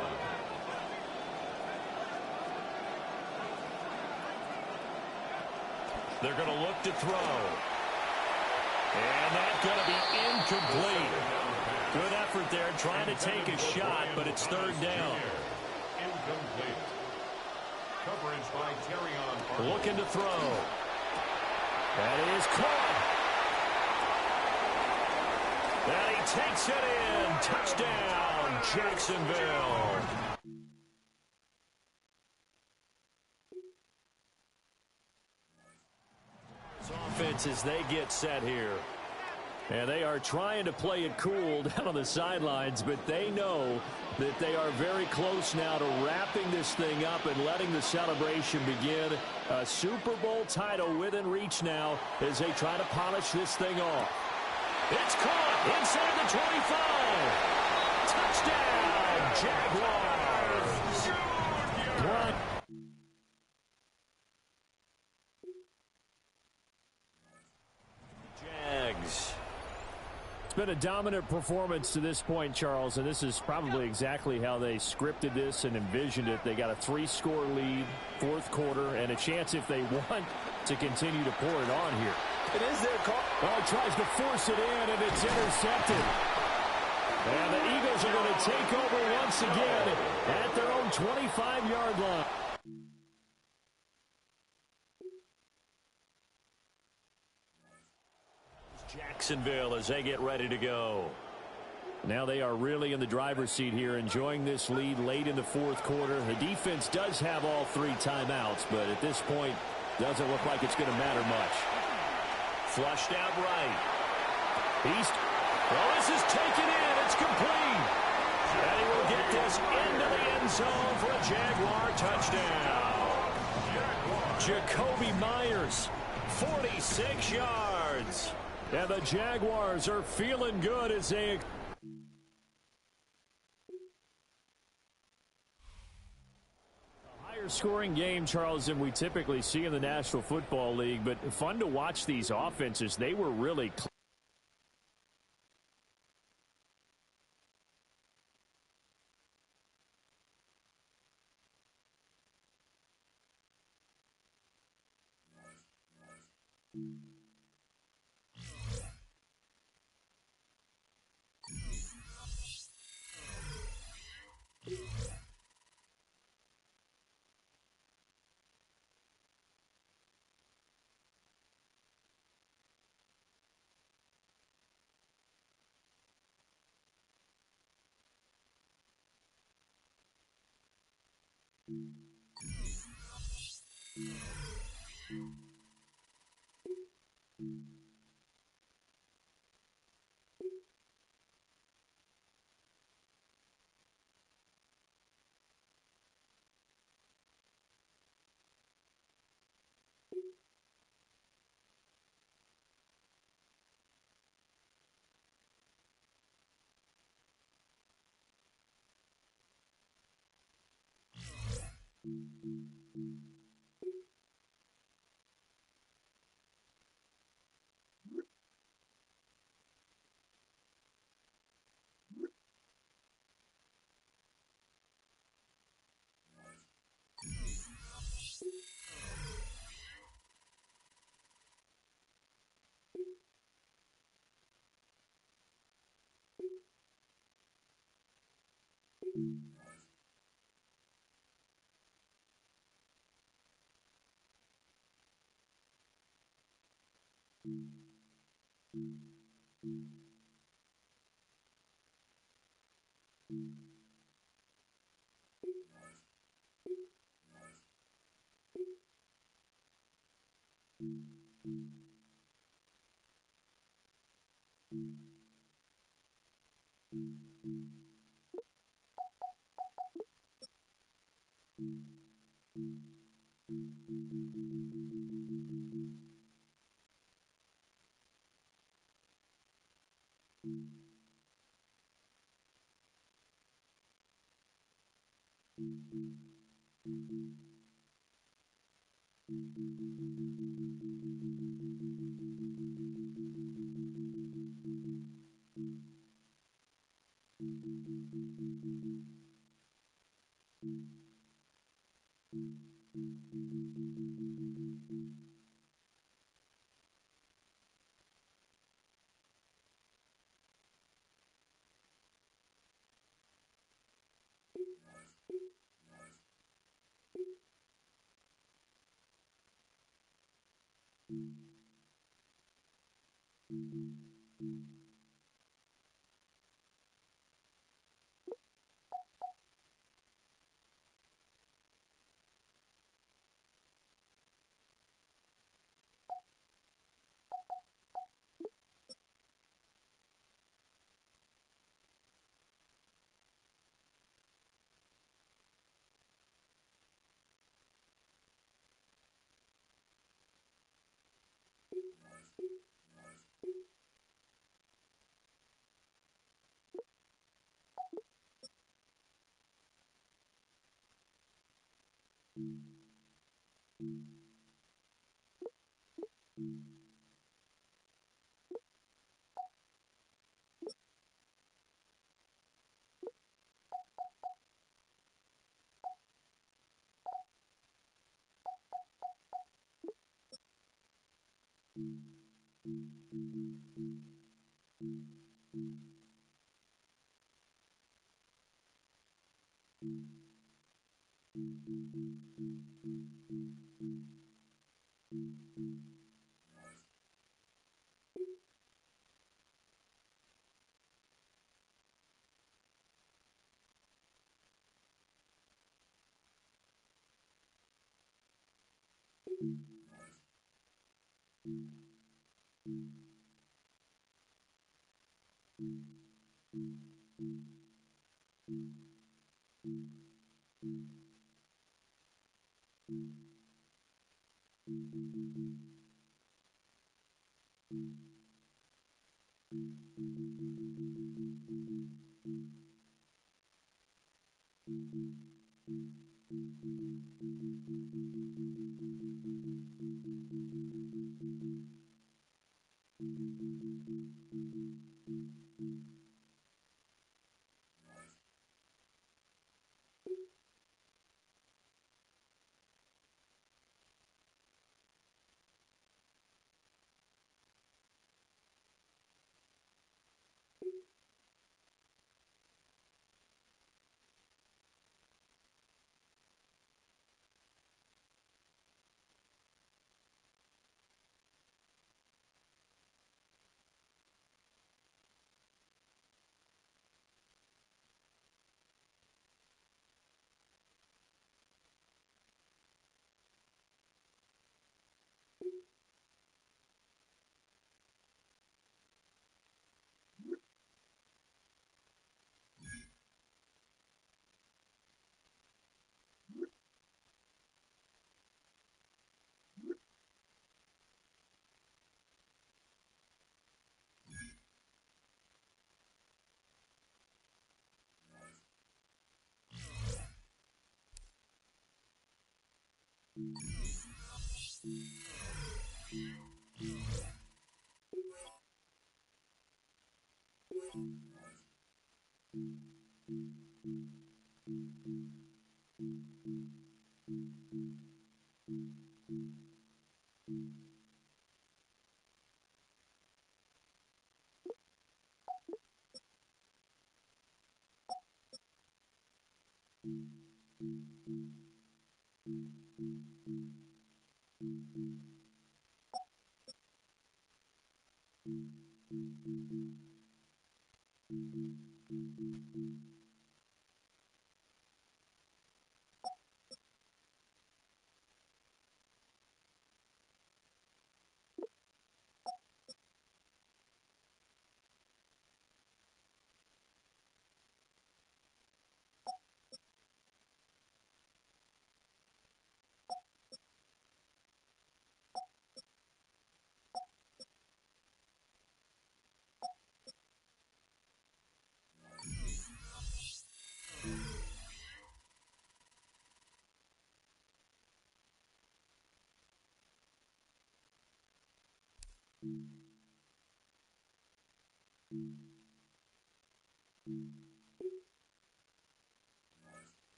They're going to look to throw. And that's going to be incomplete. Good effort there trying to take a shot, but it's 3rd down. Incomplete. Coverage by Terrion. Looking to throw. That is caught. And he takes it in. Touchdown, Jacksonville. Offense as they get set here. And they are trying to play it cool down on the sidelines, but they know that they are very close now to wrapping this thing up and letting the celebration begin. A Super Bowl title within reach now as they try to polish this thing off. It's caught inside the 25. Touchdown, Jaguars. Jags. It's been a dominant performance to this point, Charles, and this is probably exactly how they scripted this and envisioned it. They got a 3-score lead, 4th quarter, and a chance if they want to continue to pour it on here. It is their call. Oh, tries to force it in, and it's intercepted. And the Eagles are going to take over once again at their own 25-yard line. Jacksonville as they get ready to go. Now they are really in the driver's seat here, enjoying this lead late in the 4th quarter. The defense does have all 3 timeouts, but at this point, doesn't look like it's going to matter much. Flushed out right. Well, this is taken in. It's complete. And he will get this into the end zone for a Jaguar touchdown. Jacoby Myers, 46 yards. And the Jaguars are feeling good as they... A higher scoring game, Charles, than we typically see in the National Football League, but fun to watch these offenses. They were really close.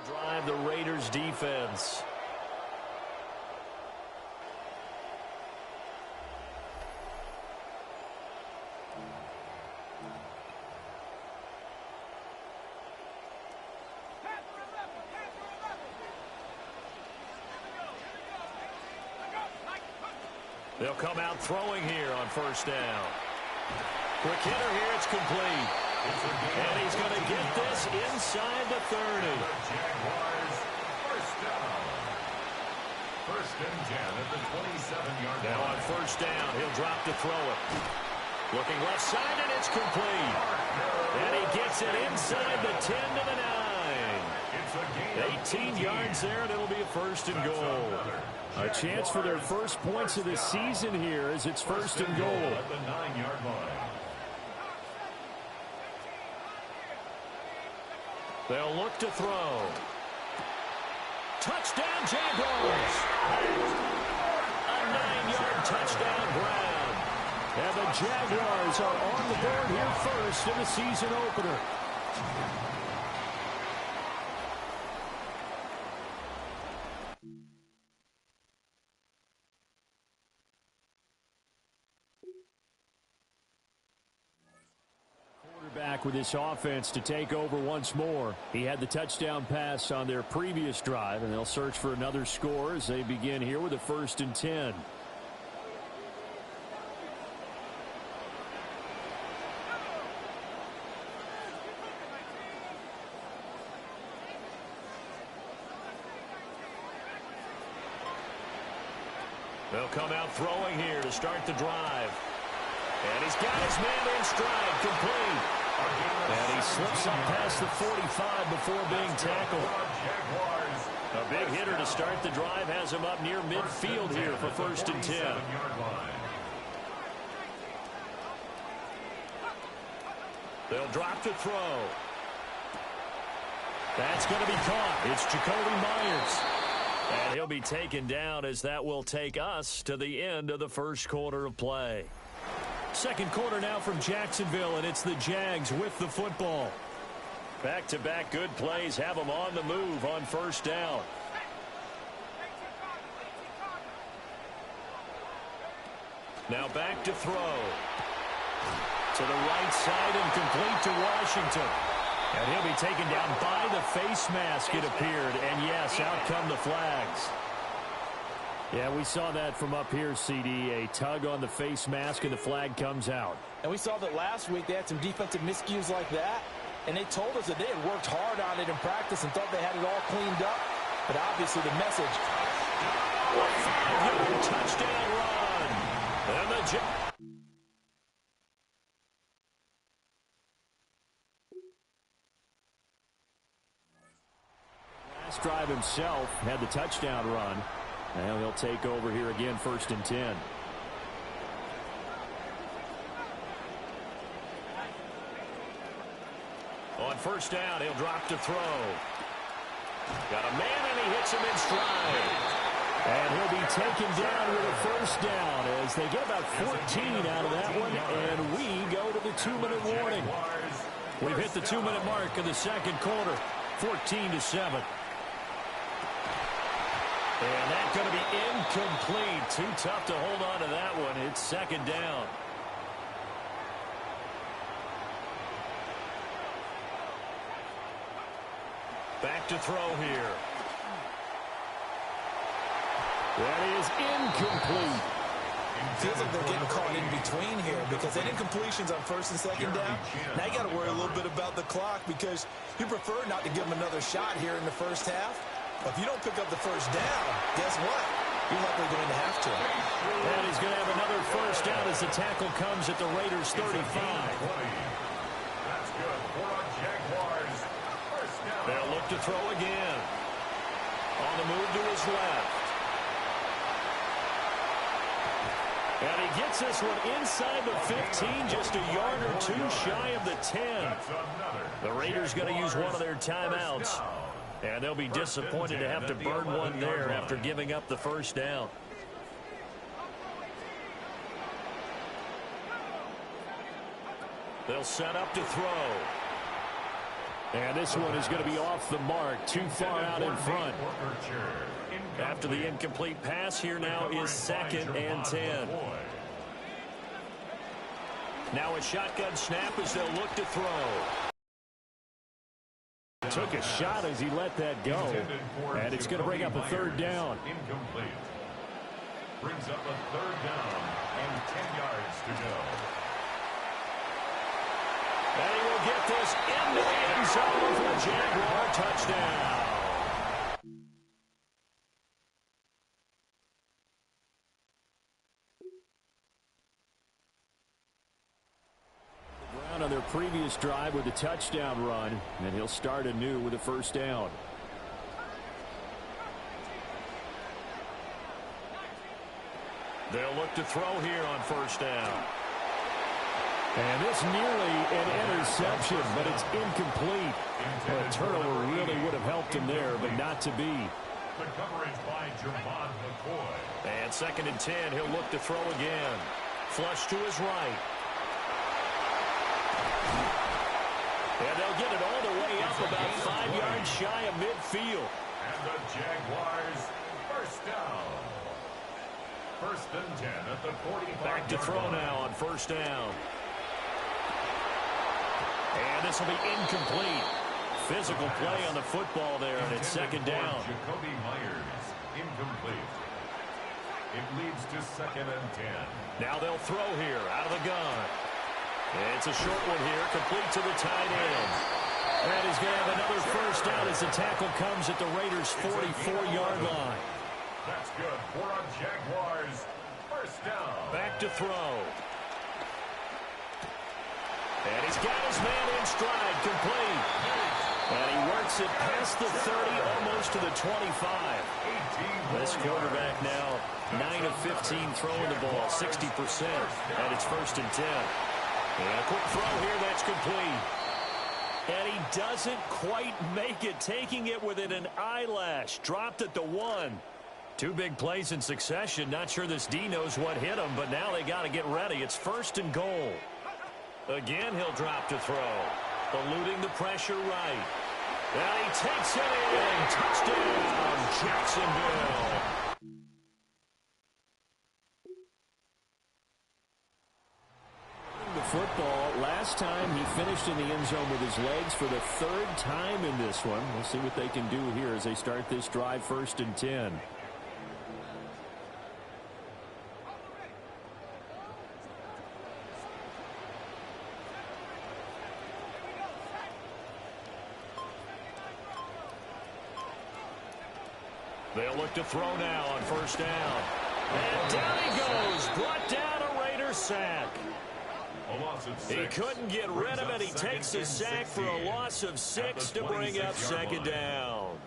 Drive the Raiders defense. They'll come out throwing here on first down. Quick hitter here, it's complete. And he's going to get this inside the 30. Jaguars, first down. First and 10 at the 27-yard line. Now on first down, he'll drop to throw it. Looking left side, and it's complete. And he gets it inside the 10 to the 9. 18 yards there, and it'll be a first and goal. A chance for their first points of the season here as it's first and goal. At the 9-yard line. They'll look to throw. Touchdown, Jaguars. A 9-yard touchdown grab. And the Jaguars are on the board here first in the season opener. Back with this offense to take over once more. He had the touchdown pass on their previous drive, and they'll search for another score as they begin here with a first and 10. They'll come out throwing here to start the drive. And he's got his man in stride, complete. And he slips up past the 45 before being tackled. A big hitter to start the drive has him up near midfield here for first and 10. They'll drop to throw. That's going to be caught. It's Jacoby Myers. And he'll be taken down as that will take us to the end of the first quarter of play. Second quarter now from Jacksonville, and it's the Jags with the football. Back-to-back good plays have them on the move on first down. Now back to throw. To the right side and complete to Washington. And he'll be taken down by the face mask, it appeared. And yes, out come the flags. Yeah, we saw that from up here, CD. A tug on the face mask, and the flag comes out. And we saw that last week they had some defensive miscues like that, and they told us that they had worked hard on it in practice and thought they had it all cleaned up. But obviously the message. A 5-yard touchdown run. And the last drive himself had the touchdown run. Now he'll take over here again, first and 10. On first down, he'll drop to throw. Got a man, and he hits him in stride. And he'll be taken down with a first down as they get about 14 out of that one, and we go to the 2-minute warning. We've hit the 2-minute mark of the second quarter, 14-7. And that's going to be incomplete. Too tough to hold on to that one. It's second down. Back to throw here. That is incomplete. Feels like they're getting caught in between here because any incompletions on first and second down. Now you got to worry a little bit about the clock because you prefer not to give them another shot here in the first half. But if you don't pick up the first down, guess what? You're likely going to have to. And he's going to have another first down as the tackle comes at the Raiders' 35. That's good for our Jaguars. First down. They'll look to throw again. On the move to his left. And he gets this one inside the 15, just a yard or two shy of the 10. The Raiders going to use one of their timeouts. And they'll be disappointed to have to burn one there after giving up the first down. They'll set up to throw. And this one is going to be off the mark, too far out in front. After the incomplete pass, here now is 2nd and 10. Now a shotgun snap as they'll look to throw. Took a shot as he let that go. And it's going to bring up a 3rd down. Incomplete. Brings up a 3rd down and 10 yards to go. And he will get this into the end zone for a Jaguar touchdown. On their previous drive with a touchdown run, and he'll start anew with a 1st down. They'll look to throw here on 1st down. And this nearly an interception, but it's incomplete. A turnover really would have helped him there, but not to be. The coverage by Javon McCoy. And 2nd and 10, he'll look to throw again. Flush to his right. And they'll get it all the way up about 5 yards shy of midfield. And the Jaguars 1st down. 1st and 10 at the 45. Back to throw now on 1st down. And this will be incomplete. Physical play on the football there, and it's 2nd down. Jacoby Myers, incomplete. It leads to 2nd and 10. Now they'll throw here out of the gun. It's a short one here, complete to the tight end. And he's going to have another 1st down as the tackle comes at the Raiders' 44-yard line. That's good for a Jaguars 1st down. Back to throw. And he's got his man in stride, complete. And he works it past the 30, almost to the 25. This quarterback now 9 of 15 throwing the ball, 60%. And it's 1st and 10. And a quick throw here, that's complete. And he doesn't quite make it, taking it within an eyelash. Dropped at the 1. 2 big plays in succession. Not sure this D knows what hit him, but now they got to get ready. It's 1st and goal. Again, he'll drop to throw. Eluding the pressure right. And he takes it in. Touchdown, Jacksonville. The football. Last time he finished in the end zone with his legs for the 3rd time in this one. We'll see what they can do here as they start this drive, 1st and 10. They'll look to throw now on 1st down. And down he goes. Brought down a Raider sack. He couldn't get rid of it. He takes a sack for a loss of 6 to bring up 2nd down.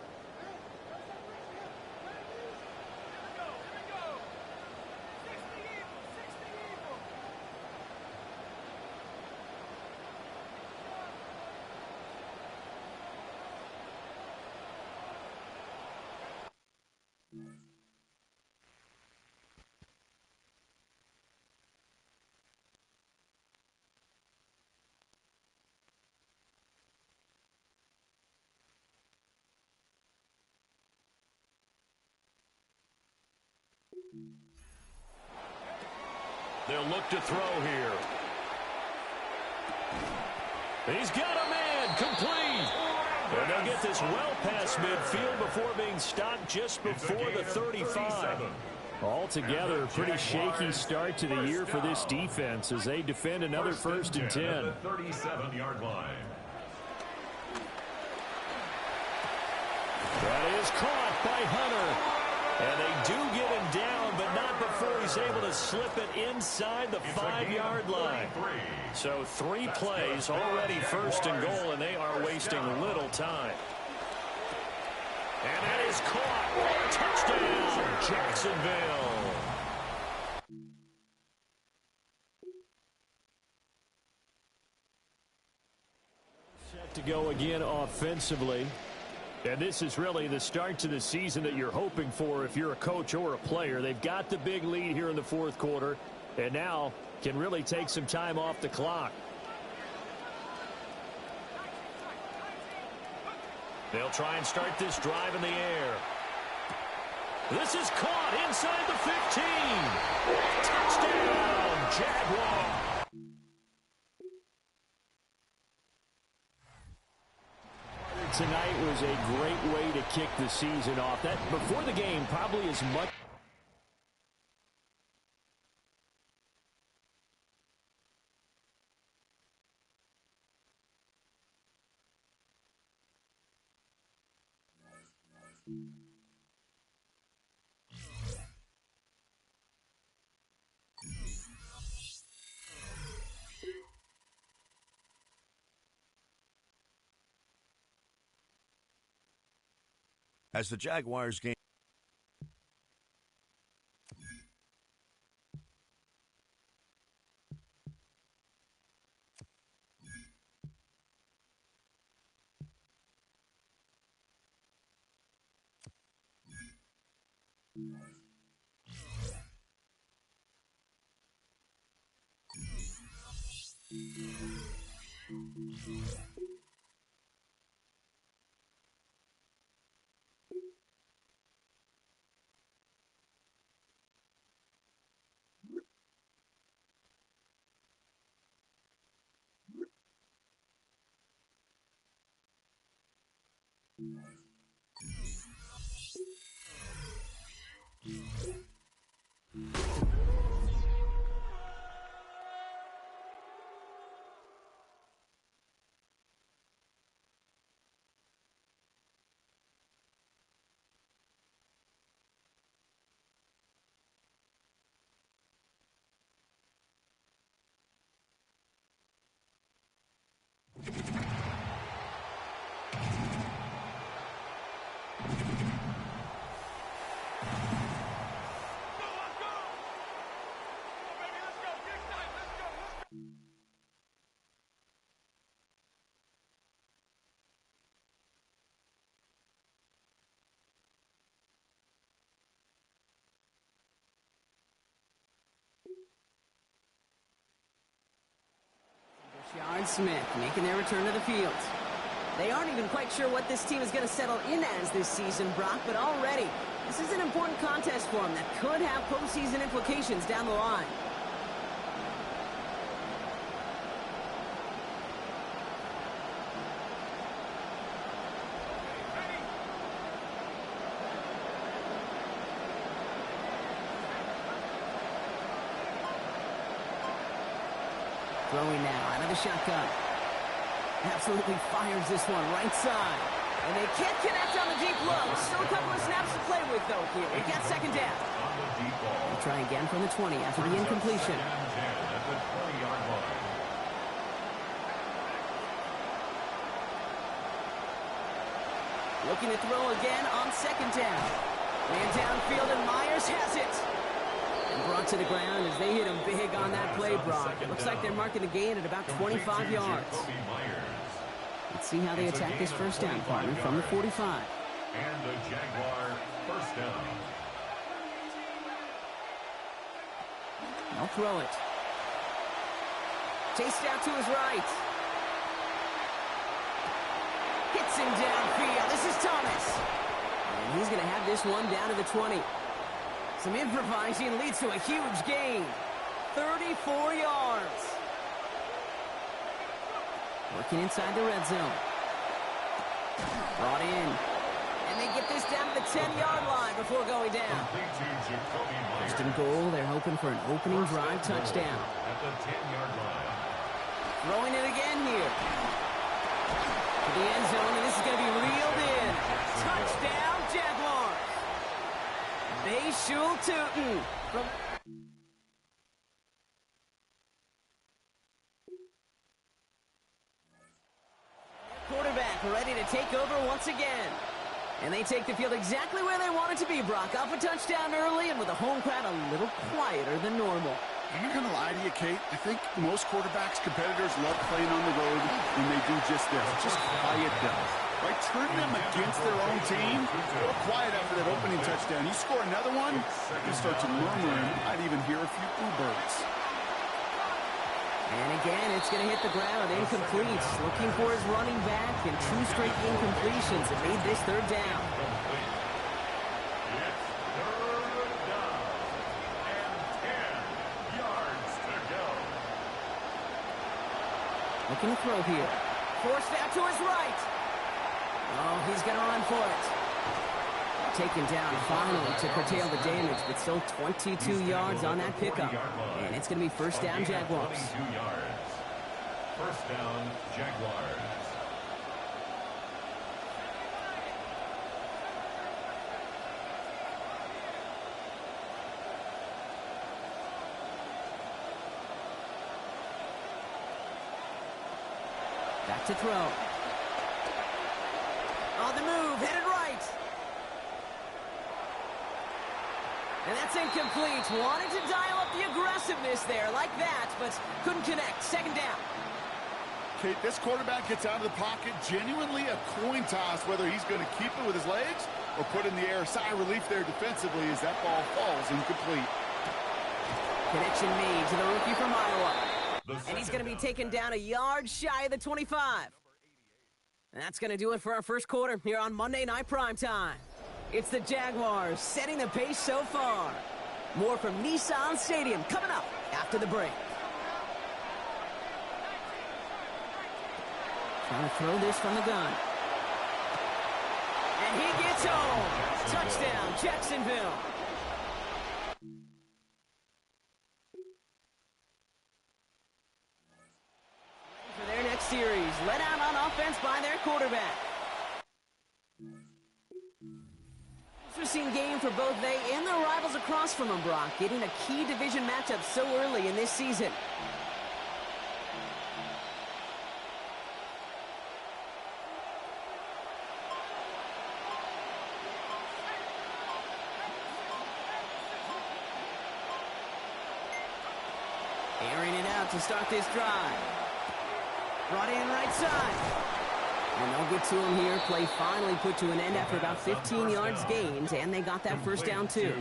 They'll look to throw here. He's got a man, complete. And they'll get this well past midfield before being stopped just before the 35. Altogether, a pretty shaky start to the year for this defense as they defend another 1st and 10. At the 37-yard line. That is caught by Hunter. And they do get him down, but not before he's able to slip it inside the 5-yard line. So 3 plays already 1st and goal, and they are wasting little time. And that is caught. Touchdown, Jacksonville. Set to go again offensively. And this is really the start to the season that you're hoping for if you're a coach or a player. They've got the big lead here in the 4th quarter, and now can really take some time off the clock. They'll try and start this drive in the air. This is caught inside the 15. Touchdown, Jaguar. Tonight was a great way to kick the season off. That before the game, probably as much. As the Jaguars game. Smith making their return to the field. They aren't even quite sure what this team is going to settle in as this season, Brock, but already this is an important contest for them that could have postseason implications down the line. Throwing now out of the shotgun. Absolutely fires this one right side. And they can't connect on the deep low. Still a couple of snaps to play with, though, here. They got second down. They'll try again from the 20 after the incompletion. Looking to throw again on second down. Man downfield, and Myers has it. And brought to the ground as they hit him big on that play, Brock. It looks like they're marking the gain at about 25 yards. Let's see how they attack this first down, partner, from the 45. And the Jaguar first down. They'll throw it. Chased out to his right. Hits him downfield. This is Thomas. And he's going to have this one down to the 20. Some improvising leads to a huge gain. 34 yards. Working inside the red zone. Brought in. And they get this down to the 10-yard line before going down. First and goal, they're hoping for an opening drive touchdown. At the 10-yard line. Throwing it again here. To the end zone, and this is going to be reeled in. Touchdown, Jaguars. Bayshul Tootin from... Quarterback ready to take over once again. And they take the field exactly where they want it to be, Brock. Off a touchdown early and with a home crowd a little quieter than normal. I'm not going to lie to you, Kate. I think most quarterbacks, competitors love playing on the road when they do just this. Just quiet them. By turning them against their own team, they'll quiet after that opening touchdown. You score another one, you start to murmur and you might even hear a few bluebirds. And again, it's going to hit the ground, incomplete. Looking for his running back, and 2 straight incompletions that made this third down. It's third down and 10 yards to go. Looking to throw here. Forced out to his right. Oh, he's going to run for it. Taken down finally to curtail the damage, but still 22 yards on that pickup. And it's going to be first down, Jaguars. 22 yards. First down, Jaguars. Back to throw. On the move, headed right. And that's incomplete. Wanted to dial up the aggressiveness there like that, but couldn't connect. Second down. Kate, this quarterback gets out of the pocket, genuinely a coin toss whether he's going to keep it with his legs or put in the air. Sigh of relief there defensively as that ball falls incomplete. Connection made to the rookie from Iowa. And he's going to be taken down a yard shy of the 25. And that's going to do it for our first quarter here on Monday Night Primetime. It's the Jaguars setting the pace so far. More from Nissan Stadium coming up after the break. Trying to throw this from the gun. And he gets home. Touchdown, Jacksonville. For their next series, let out on offense by their quarterback. Interesting game for both they and their rivals across from them, Brock, getting a key division matchup so early in this season. Airing it out to start this drive. Brought in right side. And they'll get to him here. Play finally put to an end after about 15 yards gained, and they got that first down too.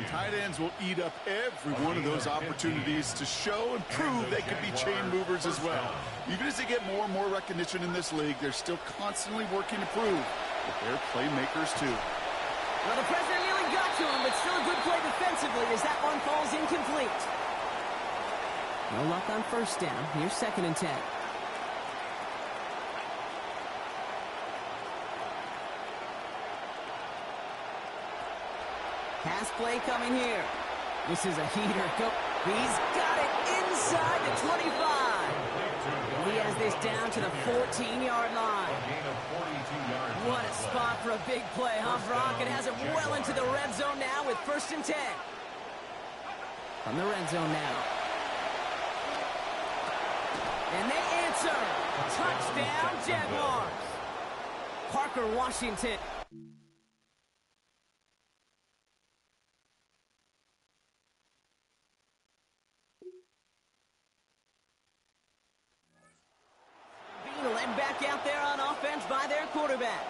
Tight ends will eat up every one of those opportunities to show and prove they can be chain movers as well. Even as they get more and more recognition in this league, they're still constantly working to prove that they're playmakers too. Well, the president nearly got to him, but still a good play defensively as that one falls incomplete. No luck on first down. Here's 2nd and 10. Pass play coming here. This is a heater. He's got it inside the 25. He has this down to the 14-yard line. What a spot for a big play, huh, Brock? It has it well into the red zone now with 1st and 10. From the red zone now. And they answer. Touchdown, Jaguars. Parker Washington. Led back out there on offense by their quarterback.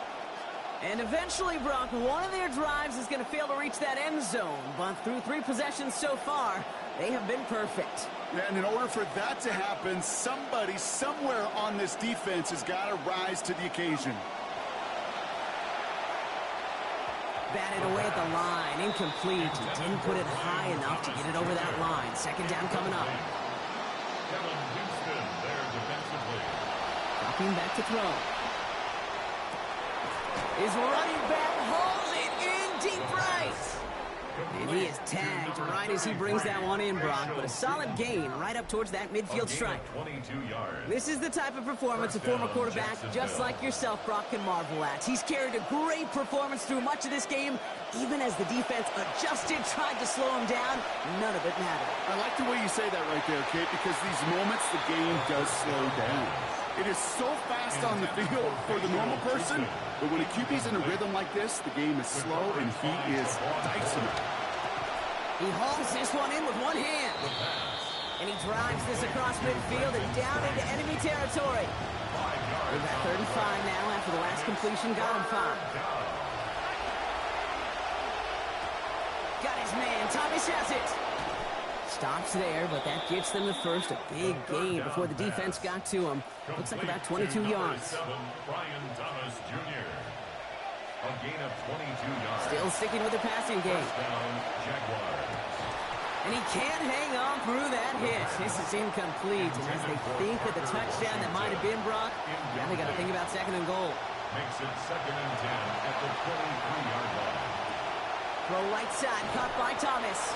And eventually, Brock, one of their drives is going to fail to reach that end zone. But through 3 possessions so far, they have been perfect. And in order for that to happen, somebody somewhere on this defense has got to rise to the occasion. Batted away at the line, incomplete. He didn't put it high enough to get it over that line. Second down coming up. Dropping back to throw. His running back hauls it in deep right. And he is tagged right as he brings that one in, Brock. But a solid gain right up towards that midfield stripe. This is the type of performance a former quarterback just like yourself, Brock, can marvel at. He's carried a great performance through much of this game. Even as the defense adjusted, tried to slow him down, none of it mattered. I like the way you say that right there, Kate, because these moments the game does slow down. It is so fast on the field for the normal person, but when a QB's in a rhythm like this, the game is slow and he is dicing it. He hauls this one in with one hand. And he drives this across midfield and down into enemy territory. We've got 3rd and 5 now after the last completion got him 5. Got his man. Thomas has it. Stops there, but that gets them the first. A big gain before the defense got to him. Looks like about 22 yards. Brian Thomas Jr. A gain of 22 yards. Still sticking with the passing game. First down, Jaguars. And he can't hang on through that hit. This is incomplete. And as they think of the touchdown that might have been, Brock, now they got to think about second and goal. Makes it 2nd and 10 at the 23-yard line. Throw right side, caught by Thomas.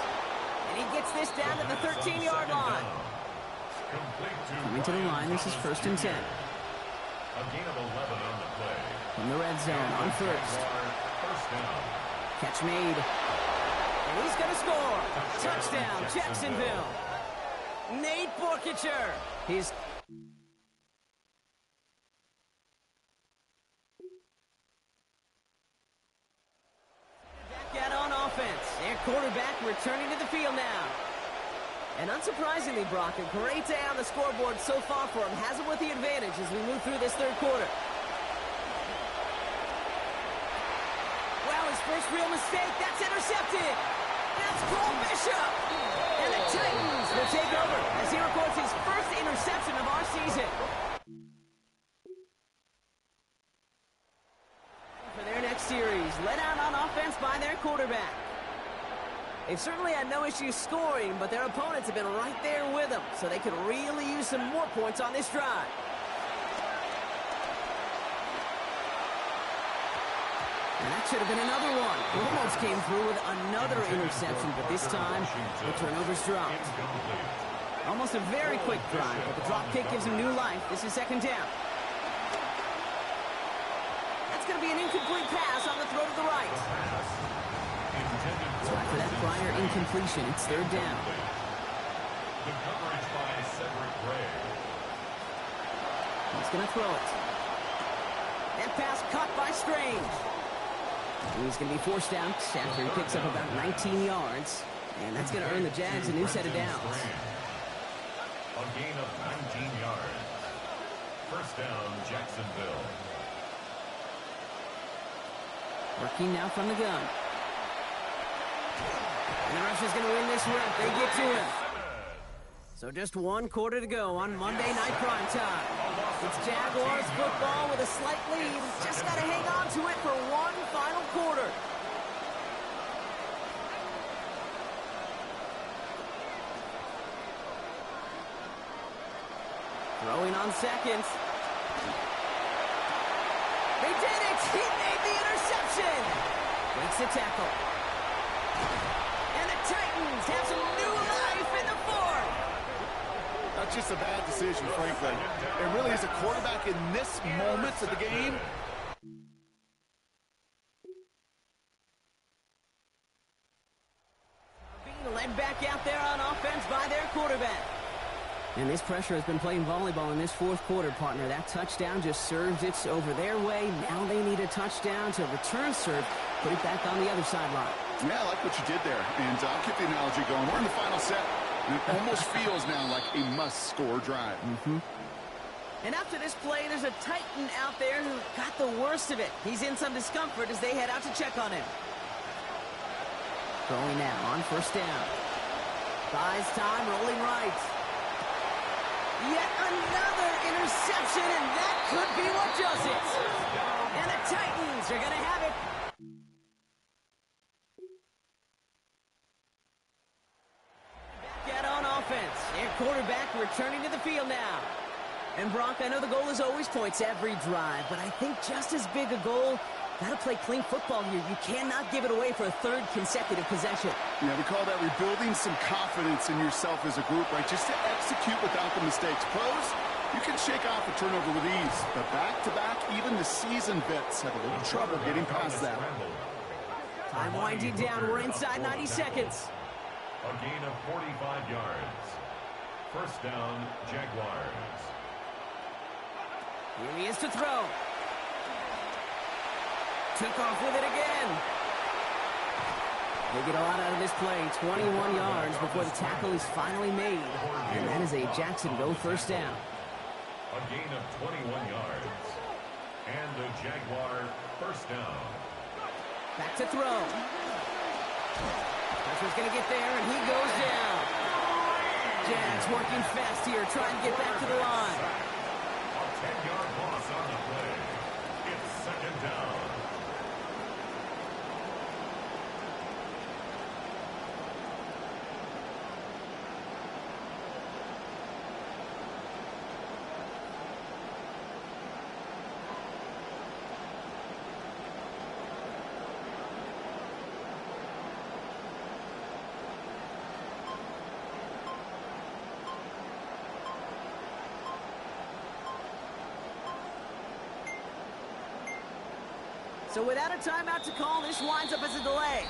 And he gets this down to the 13-yard line. Coming to the line, this is 1st and 10. A gain of 11 on the play. From the red zone on first. First down. Catch made. And he's going to score. Touchdown, Jacksonville. Nate Borkicher. He's... back out on offense. Their quarterback returning to the field now. And unsurprisingly, Brock, a great day on the scoreboard so far for him. Has him with the advantage as we move through this third quarter. Well, his first real mistake. That's intercepted. That's Cole Bishop. And the Titans will take over as he records his first interception of our season. For their next series, let out on offense by their quarterback. They've certainly had no issues scoring, but their opponents have been right there with them, so they could really use some more points on this drive. And that should have been another one. Almost came through with another interception, but this time the turnover's dropped. Almost a very quick drive, but the drop kick gives him new life. This is 2nd down. That's going to be an incomplete pass on the throw to the right. So after that prior incompletion, it's 3rd down. The coverage by Cedric Gray. He's going to throw it. That pass caught by Strange. He's going to be forced out after he picks up about 19 yards. And that's going to earn the Jags a new set of downs. A gain of 19 yards. First down, Jacksonville. Working now from the gun. And the Russians going to win this rep. They get to him. So just 1 quarter to go on Monday Night Prime Time. It's Jaguars football with a slight lead. Just got to hang on to it for one final quarter. Throwing on seconds. They did it! He made the interception! Breaks the tackle. And the Titans have some new life in the fourth. That's just a bad decision, frankly. It really is a quarterback in this moment of the game. Being led back out there on offense by their quarterback. And this pressure has been playing volleyball in this 4th quarter, partner. That touchdown just served it over their way. Now they need a touchdown to return serve, put it back on the other sideline. Yeah, I like what you did there. And I'll keep the analogy going. We're in the final set. And it almost feels now like a must-score drive. And after this play, there's a Titan out there who got the worst of it. He's in some discomfort as they head out to check on him. Throwing now on 1st down. Buys time, rolling right. Yet another interception, and that could be what does it. And the Titans are going to have it. Back out on offense. Their quarterback returning to the field now. And Brock, I know the goal is always points every drive, but I think just as big a goal, got to play clean football here. You cannot give it away for a 3rd consecutive possession. Yeah, we call that rebuilding some confidence in yourself as a group, right? Just to execute without the mistakes. Pros, you can shake off a turnover with ease, but back-to-back, even the seasoned vets have a little trouble getting past that. Time winding down. We're inside 90 seconds. A gain of 45 yards. First down, Jaguars. Here he is to throw. Took off with it again. They get a lot out of this play. 21 yards before the tackle is finally made. And that is a Jacksonville first down. A gain of 21 yards. And the Jaguar first down. Back to throw. Pressure's going to get there, and he goes down. Jags working fast here, trying to get back to the line. A 10-yard loss on the play. It's second down. So without a timeout to call, this winds up as a delay.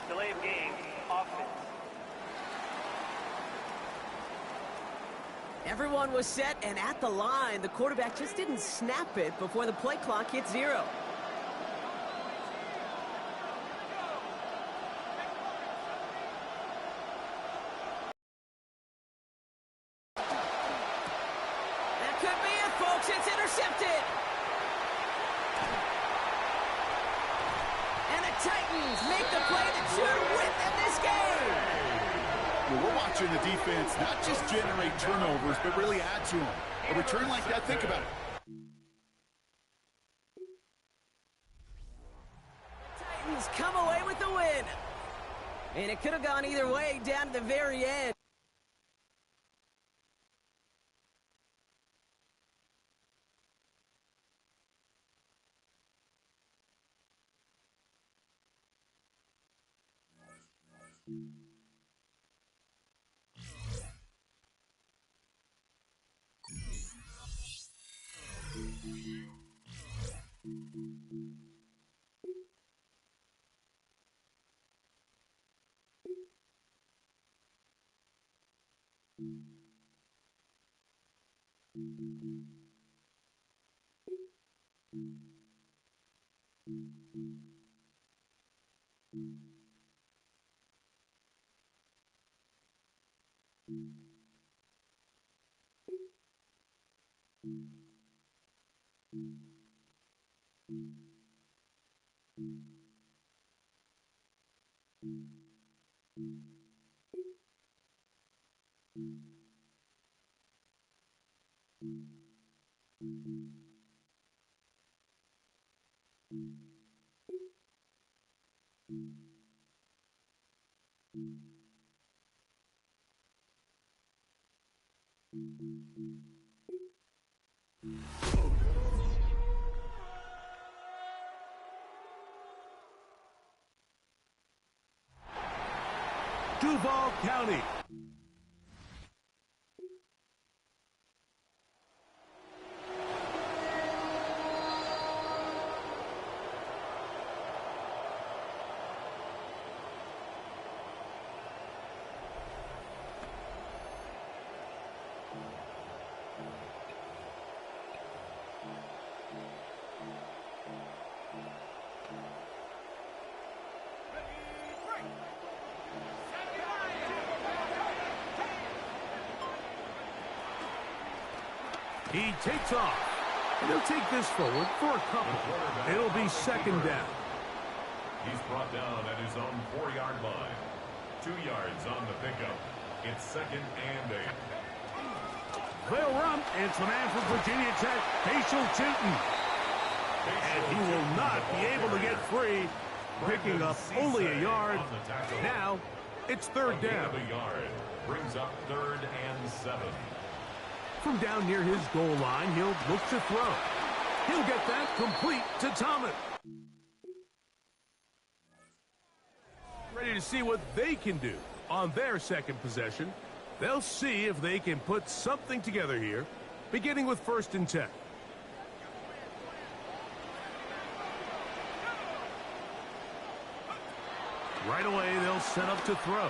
Delay of game, offense. Everyone was set and at the line. The quarterback just didn't snap it before the play clock hit 0. That could be it, folks. It's intercepted. And the Titans make the play that should win them this game. Well, we're watching the defense not just generate turnovers, but really add to them. A return like that, think about it. The Titans come away with the win. And it could have gone either way down to the very end. Duval County. He takes off. And he'll take this forward for a couple. It'll be second down. He's brought down at his own 4-yard line. 2 yards on the pickup. It's second and 8. They'll run. It's the man from Virginia Tech, Facial Chilton. And he will not be able to get free, picking up only a yard. Now, it's third down. A yard brings up 3rd and 7. From down near his goal line, he'll look to throw. He'll get that complete to Thomas. Ready to see what they can do on their second possession. They'll see if they can put something together here, beginning with 1st and 10. Right away, they'll set up to throw.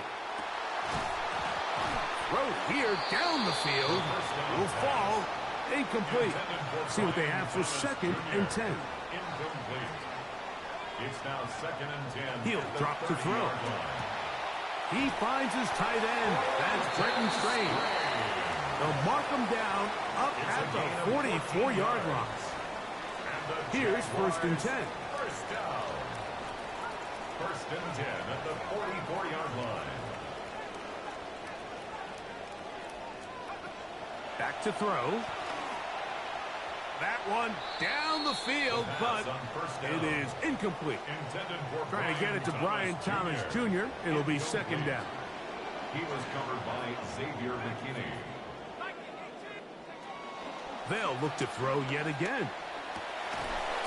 Throw here down the field. Will fall. Incomplete. See what they have for 2nd and 10. Incomplete. It's now 2nd and 10. He'll drop to throw. He finds his tight end. That's Brenton Strain. They'll mark him down up at the 44-yard line. Here's 1st and 10. First down. 1st and 10 at the 44-yard line. Back to throw. That one down the field, but it is incomplete. Trying to get it to Brian Thomas Jr. It'll be second down. He was covered by Xavier McKinney. They'll look to throw yet again.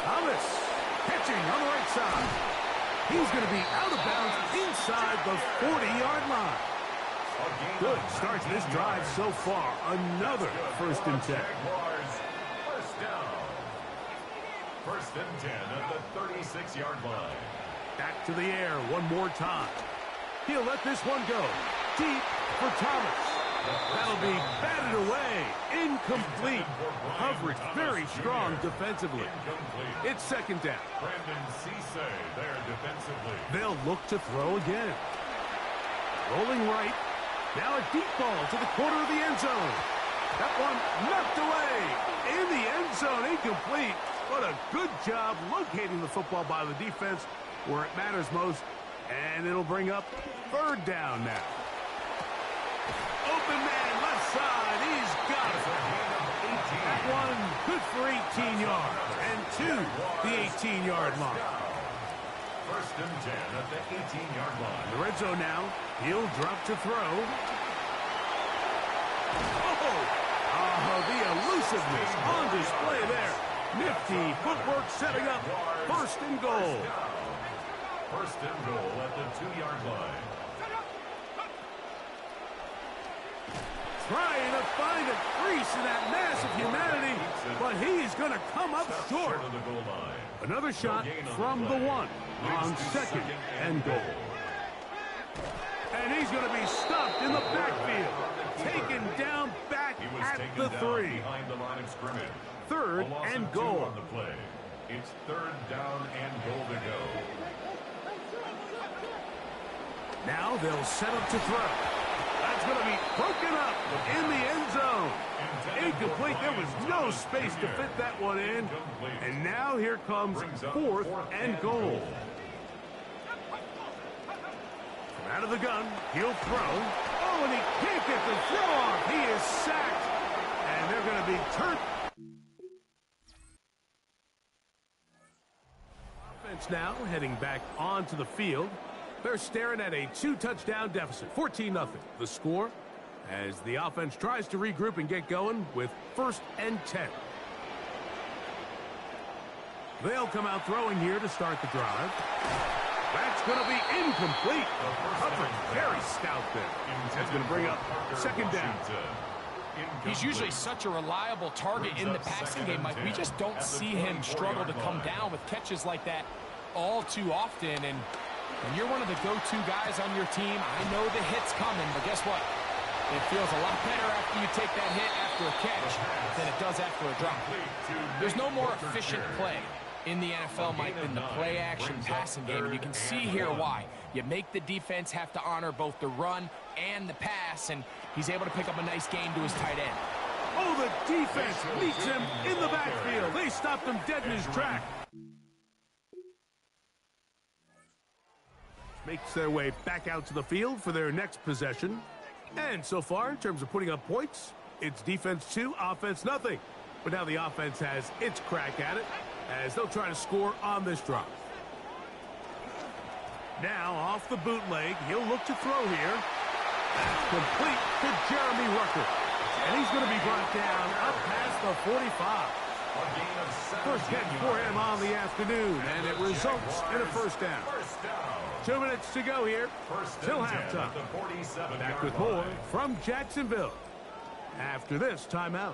Thomas catching on the right side. He's going to be out of bounds inside the 40-yard line. Good start to this drive so far. Another 1st and 10. First down. 1st and 10 at the 36-yard line. Back to the air one more time. He'll let this one go. Deep for Thomas. That'll be batted away. Incomplete. Coverage very strong defensively. It's 2nd down. Brandon Cisse there defensively. They'll look to throw again. Rolling right. Now a deep ball to the corner of the end zone. That one knocked away. In the end zone, incomplete. What a good job locating the football by the defense where it matters most. And it'll bring up 3rd down now. Open man, left side. He's got it. That one good for 18 yards. And to the 18-yard line. 1st and 10 at the 18-yard line. The red zone now. He'll drop to throw. Oh, the elusiveness on display there. Nifty footwork setting up 1st and goal. 1st and goal at the 2-yard line. Trying to find a crease in that mass of humanity, but he's going to come up short. Of the goal line. Another shot from the 1 on 2nd and goal. And he's going to be stopped in the backfield. Taken down back at the 3. Behind the line of scrimmage. 3rd and goal. On the play. It's 3rd down and goal to go. Now they'll set up to throw. That's going to be broken up in the end zone. Incomplete. There was no space to fit that one in. And now here comes 4th and goal. From out of the gun, he'll throw. Oh, and he can't get the throw off. He is sacked. And they're going to be turned. Offense now heading back onto the field. They're staring at a 2-touchdown deficit, 14-0. The score as the offense tries to regroup and get going with 1st and 10. They'll come out throwing here to start the drive. That's going to be incomplete. Coverage very stout there. That's going to bring up 2nd down. He's usually such a reliable target in the passing game, Mike. We just don't see him struggle to come down with catches like that all too often. And when you're one of the go-to guys on your team, I know the hit's coming, but guess what? It feels a lot better after you take that hit after a catch than it does after a drop. There's no more efficient play in the NFL, Mike, than the play-action passing game. And you can see here why. You make the defense have to honor both the run and the pass, and he's able to pick up a nice gain to his tight end. Oh, the defense meets him in the backfield. They stopped him dead in his track. Makes their way back out to the field for their next possession. And so far, in terms of putting up points, it's defense 2, offense nothing. But now the offense has its crack at it as they'll try to score on this drive. Now, off the bootleg, he'll look to throw here. That's complete to Jeremy Rucker. And he's going to be brought down up past the 45. First catch for him on the afternoon, and it results in a 1st down. 2 minutes to go here till halftime. Back with more from Jacksonville after this timeout.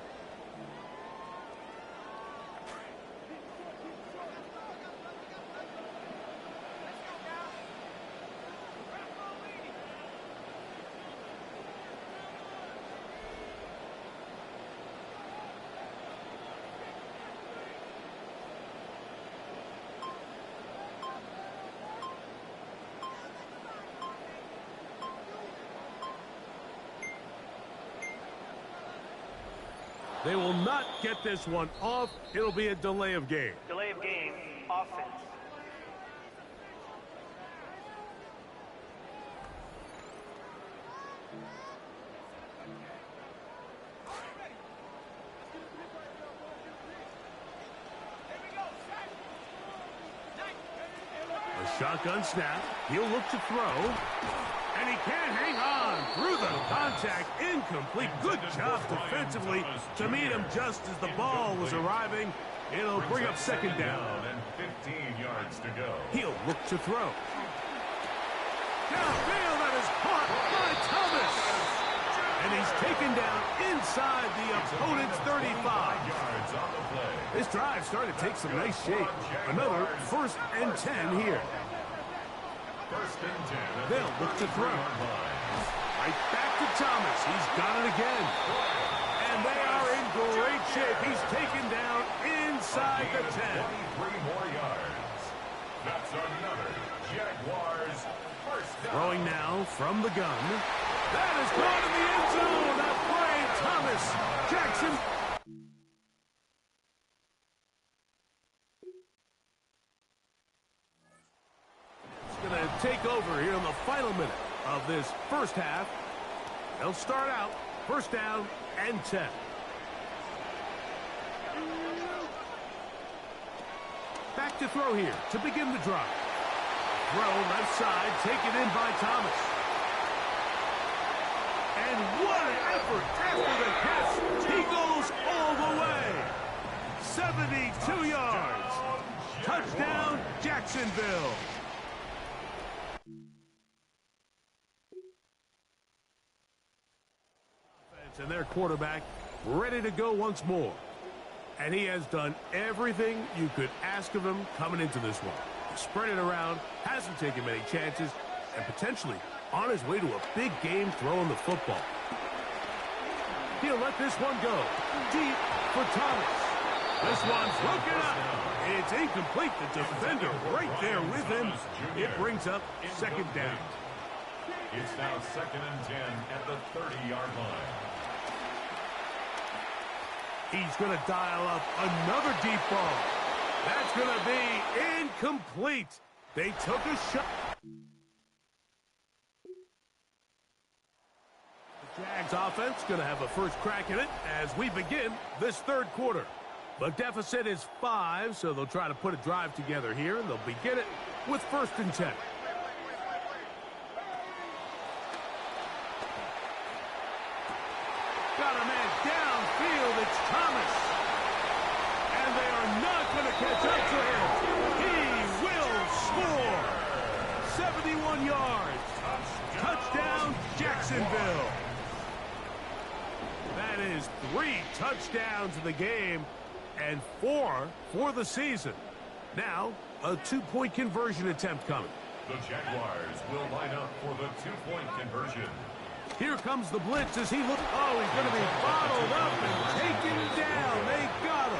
They will not get this one off. It'll be a delay of game. Delay of game, offense. shotgun snap. He'll look to throw. And he can't hang on through the contact. Incomplete. Good job defensively to meet him just as the ball was arriving. It'll bring up second down. And 15 yards to go. He'll look to throw. Downfield, that is caught by Thomas. And he's taken down inside the opponent's 35. Yards on the play. This drive started to take some nice shape. Another 1st and 10 here. 1st and 10. They'll look to throw. Right back to Thomas. He's got it again. And they are in great shape. He's taken down inside the 10. 23 more yards. That's another Jaguars first down. Throwing now from the gun. That is caught in the end zone. That play, Thomas Jackson. It's going to take over here in the final minute of this first half. They'll start out 1st down and 10. Back to throw here to begin the drive. Throw left side, taken in by Thomas. And what an effort after the catch. He goes all the way. 72 yards. Touchdown, Jacksonville. And their quarterback ready to go once more. And he has done everything you could ask of him coming into this one. Spread it around, hasn't taken many chances, and potentially on his way to a big game throwing the football. He'll let this one go. Deep for Thomas. This one's broken up. It's incomplete. The defender right there with him. It brings up second down. It's now 2nd and 10 at the 30-yard line. He's going to dial up another deep ball. That's going to be incomplete. They took a shot. The Jags offense going to have a first crack at it as we begin this 3rd quarter. The deficit is 5, so they'll try to put a drive together here, and they'll begin it with 1st and 10. Got a man downfield. It's Thomas. And they are not going to catch up to him. He will score. 71 yards. Touchdown, Jacksonville. That is 3 touchdowns in the game and 4 for the season. Now, a 2-point conversion attempt coming. The Jaguars will line up for the 2-point conversion. Here comes the blitz as he looks. Oh, he's going to be bottled up and taken down. They got him.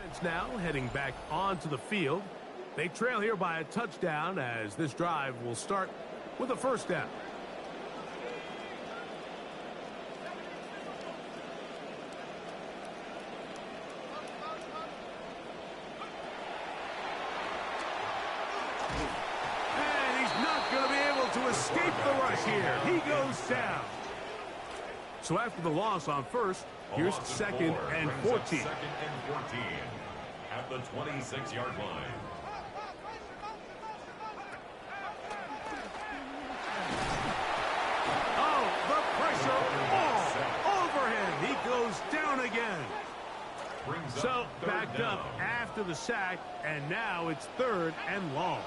Offense now heading back onto the field. They trail here by a touchdown as this drive will start with a 1st down. To escape the rush here. He goes down. So after the loss on 1st, here's 2nd and 14. 2nd and 14 at the 26-yard line. Oh, the pressure all over him. He goes down again. So backed up after the sack, and now it's 3rd and long.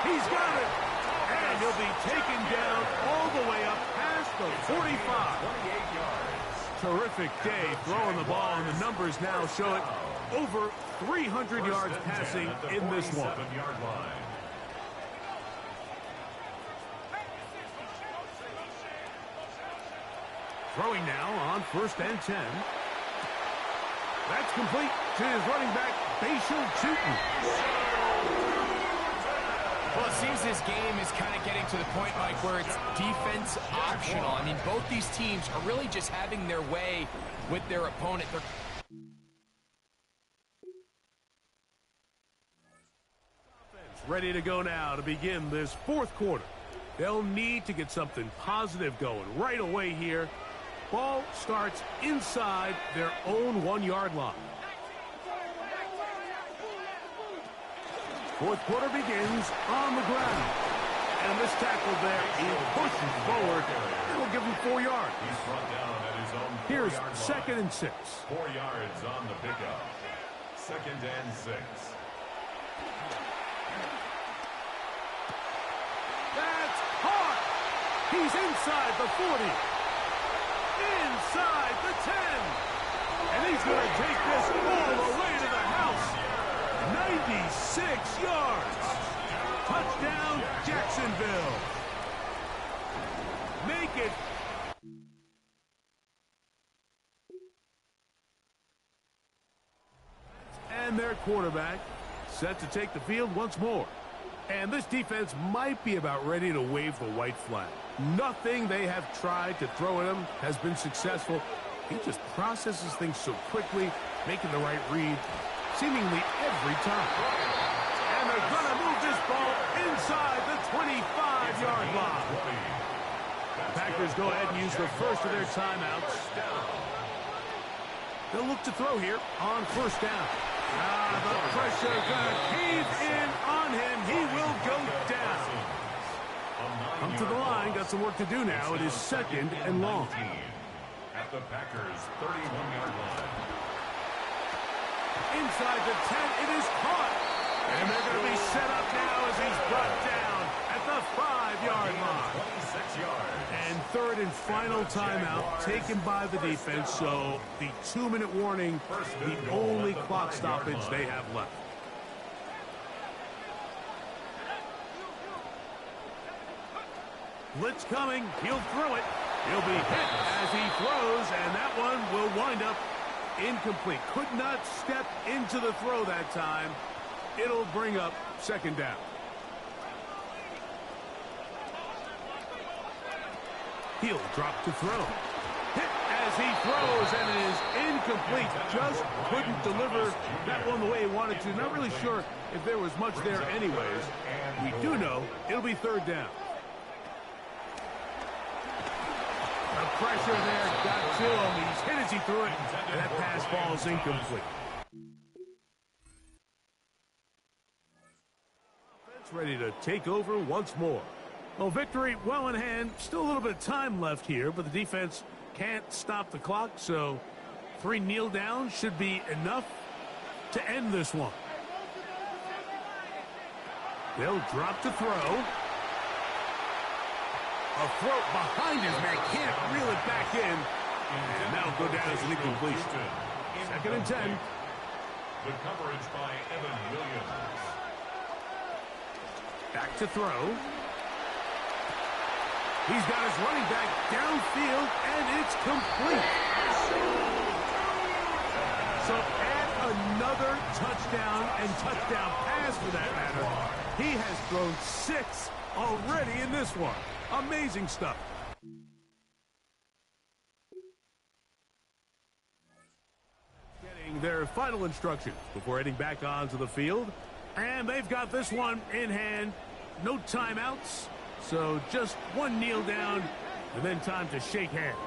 He's got it. And he'll be taken down all the way up past the 45. 28 yards. Terrific day throwing the ball, and the numbers now show it. Over 300 yards passing in this one. Throwing now on 1st and 10. That's complete to his running back, Bashal Chutin. Well, it seems this game is kind of getting to the point, Mike, where it's defense optional. I mean, both these teams are really just having their way with their opponent. ready to go now to begin this fourth quarter. They'll need to get something positive going right away here. Ball starts inside their own 1-yard line. Fourth quarter begins on the ground. And this tackle there, he pushes forward. It'll give him 4 yards. He's brought down at his own 4-yard line. Here's 2nd and 6. 4 yards on the pickup. 2nd and 6. That's hard. He's inside the 40. Inside the 10. And he's going to take this all the way to the house. 96 yards. Touchdown, Jacksonville. Make it. And their quarterback set to take the field once more. And this defense might be about ready to wave the white flag. Nothing they have tried to throw at him has been successful. He just processes things so quickly, making the right read seemingly every time. And they're going to move this ball inside the 25-yard line. Packers go ahead and use the first of their timeouts. They'll look to throw here on 1st down. The pressure going to cave in on him. He will go down. Come to the line. Got some work to do now. It is 2nd and long. At the Packers' 31-yard line. Inside the 10, it is caught. And they're going to be set up now as he's brought down at the 5-yard line. 26 yards. And 3rd and final timeout taken by the defense, so the 2-minute warning, the only clock stoppage they have left. Blitz coming. He'll throw it. He'll be hit as he throws, and that one will wind up incomplete. Could not step into the throw that time. It'll bring up 2nd down. He'll drop to throw. Hit as he throws, and it is incomplete. Just couldn't deliver that one the way he wanted to. Not really sure if there was much there anyways. We do know it'll be 3rd down. The pressure there got to him. He's hit as he threw it, and that pass ball is incomplete. Offense ready to take over once more. Well, victory well in hand. Still a little bit of time left here, but the defense can't stop the clock, so 3 kneel downs should be enough to end this one. They'll drop to throw. A throw behind his man, can't reel it back in. And that'll go down as an incompletion. 2nd and 10. The coverage by Evan Williams. Back to throw. He's got his running back downfield, and it's complete. So add another touchdown and touchdown pass for that matter. He has thrown 6 already in this one. Amazing stuff. Getting their final instructions before heading back onto the field. And they've got this one in hand. No timeouts. So just 1 kneel down and then time to shake hands.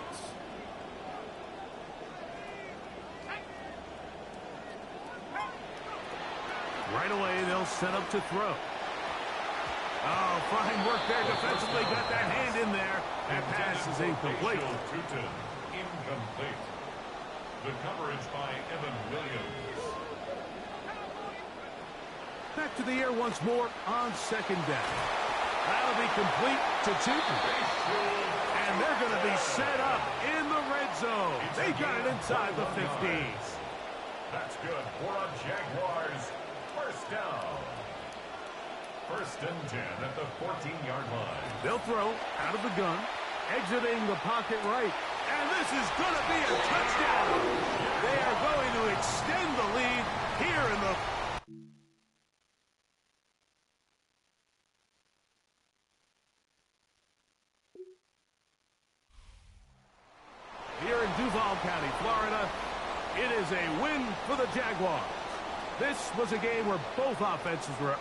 Right away, they'll set up to throw. Oh, fine work there defensively. Got that hand in there. That pass is incomplete. Incomplete. The coverage by Evan Williams. Back to the air once more on 2nd down. That'll be complete to Tootin. And they're going to be set up in the red zone. They got it inside the 15. That's good for a Jaguars 1st down. 1st and 10 at the 14-yard line. They'll throw out of the gun, exiting the pocket right. And this is going to be a touchdown. They are going to extend the lead here in the... Here in Duval County, Florida, it is a win for the Jaguars. This was a game where both offenses were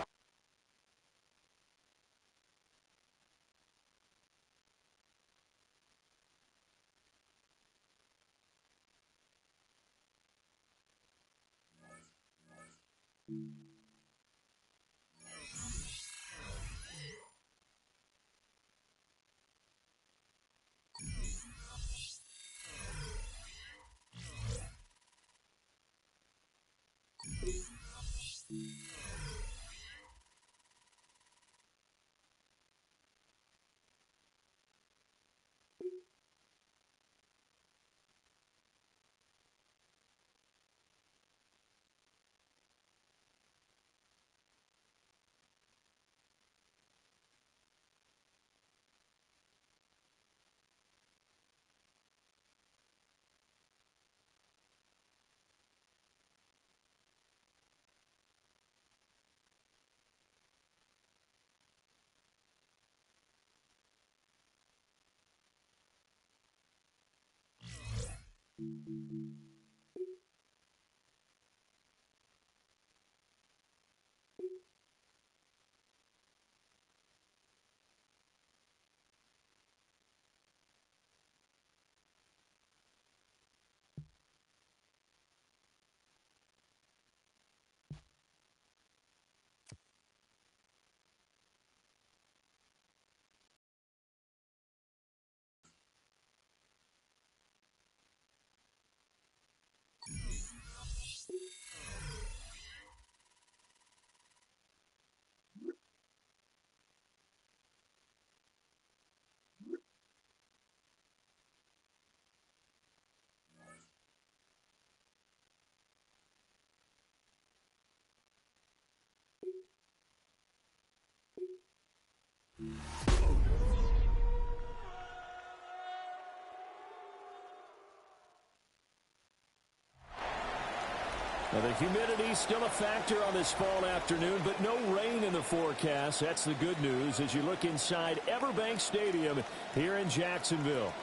Now, the humidity still a factor on this fall afternoon, but no rain in the forecast. That's the good news as you look inside Everbank Stadium here in Jacksonville.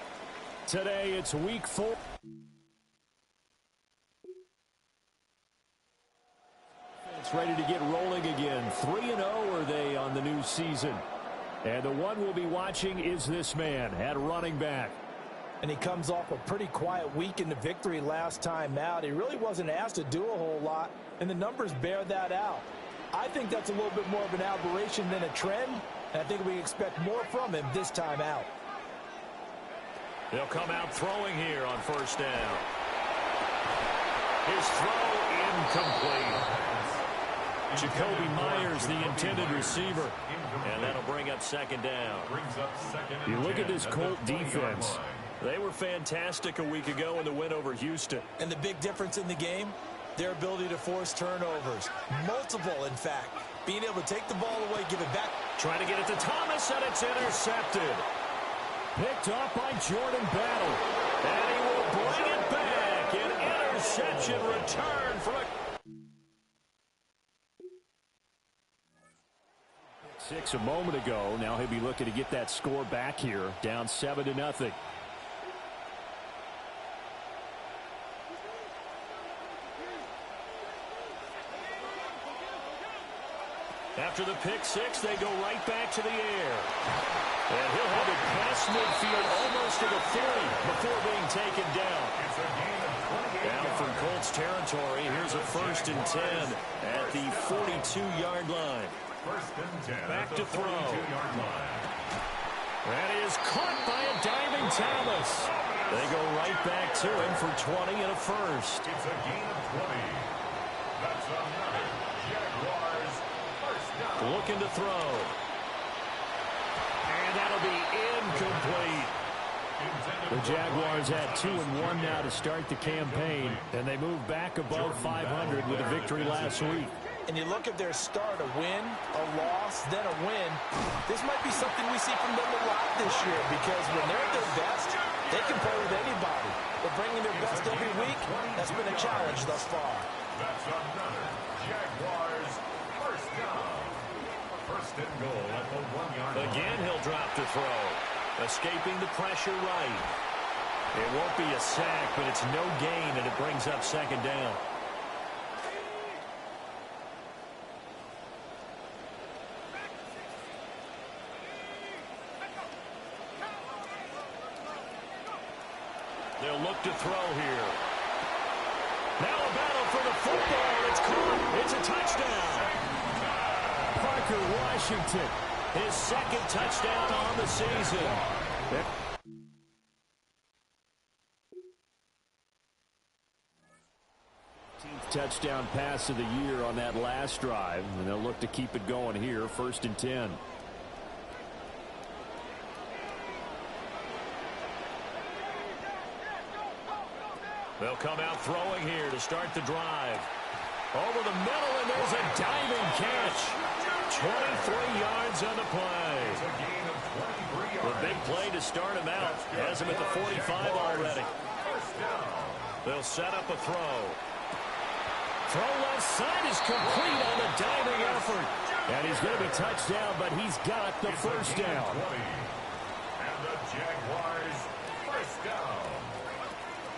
Today, it's week 4. It's ready to get rolling again. 3-0 are they on the new season. And the one we'll be watching is this man at running back. And he comes off a pretty quiet week in the victory last time out. He really wasn't asked to do a whole lot, and the numbers bear that out. I think that's a little bit more of an aberration than a trend, and I think we expect more from him this time out. They'll come out throwing here on first down. His throw incomplete. Jacoby Myers, the intended receiver. And that'll bring up second down. You look at this Colt defense. They were fantastic a week ago in the win over Houston. And the big difference in the game, their ability to force turnovers. Multiple, in fact. Being able to take the ball away, give it back. Trying to get it to Thomas, and it's intercepted. Picked off by Jordan Battle. And he will bring it back. An interception return for a... 6 a moment ago. Now he'll be looking to get that score back here. Down 7-0. After the pick six, they go right back to the air. And he'll have it past midfield almost to the 30 before being taken down. Down from Colts territory, here's a 1st and 10 at the 42-yard line. Back to throw. That is caught by a diving Thomas. They go right back to him for 20 and a first. It's a gain of 20. That's another Jaguars first down. Looking to throw. And that'll be incomplete. The Jaguars had 2-1 now to start the campaign, and they moved back above 500 with a victory last week. And you look at their start, a win, a loss, then a win. This might be something we see from them a lot this year because when they're at their best, they can play with anybody. But bringing their best every week, that's been a challenge thus far. That's another Jaguars first down. First and goal at the 1-yard line. Again, he'll drop to throw. Escaping the pressure right. It won't be a sack, but it's no gain, and it brings up second down. They'll look to throw here. Now a battle for the football. It's caught. It's a touchdown. Parker Washington, his second touchdown on the season. Touchdown pass of the year on that last drive, and they'll look to keep it going here. 1st and 10. They'll come out throwing here to start the drive. Over the middle, and there's a diving catch. 23 yards on the play. The big play to start him out. Has him at the 45 already. They'll set up a throw. Throw left side is complete on the diving effort. And he's going to be touched down, but he's got the first down. And the Jaguars first down.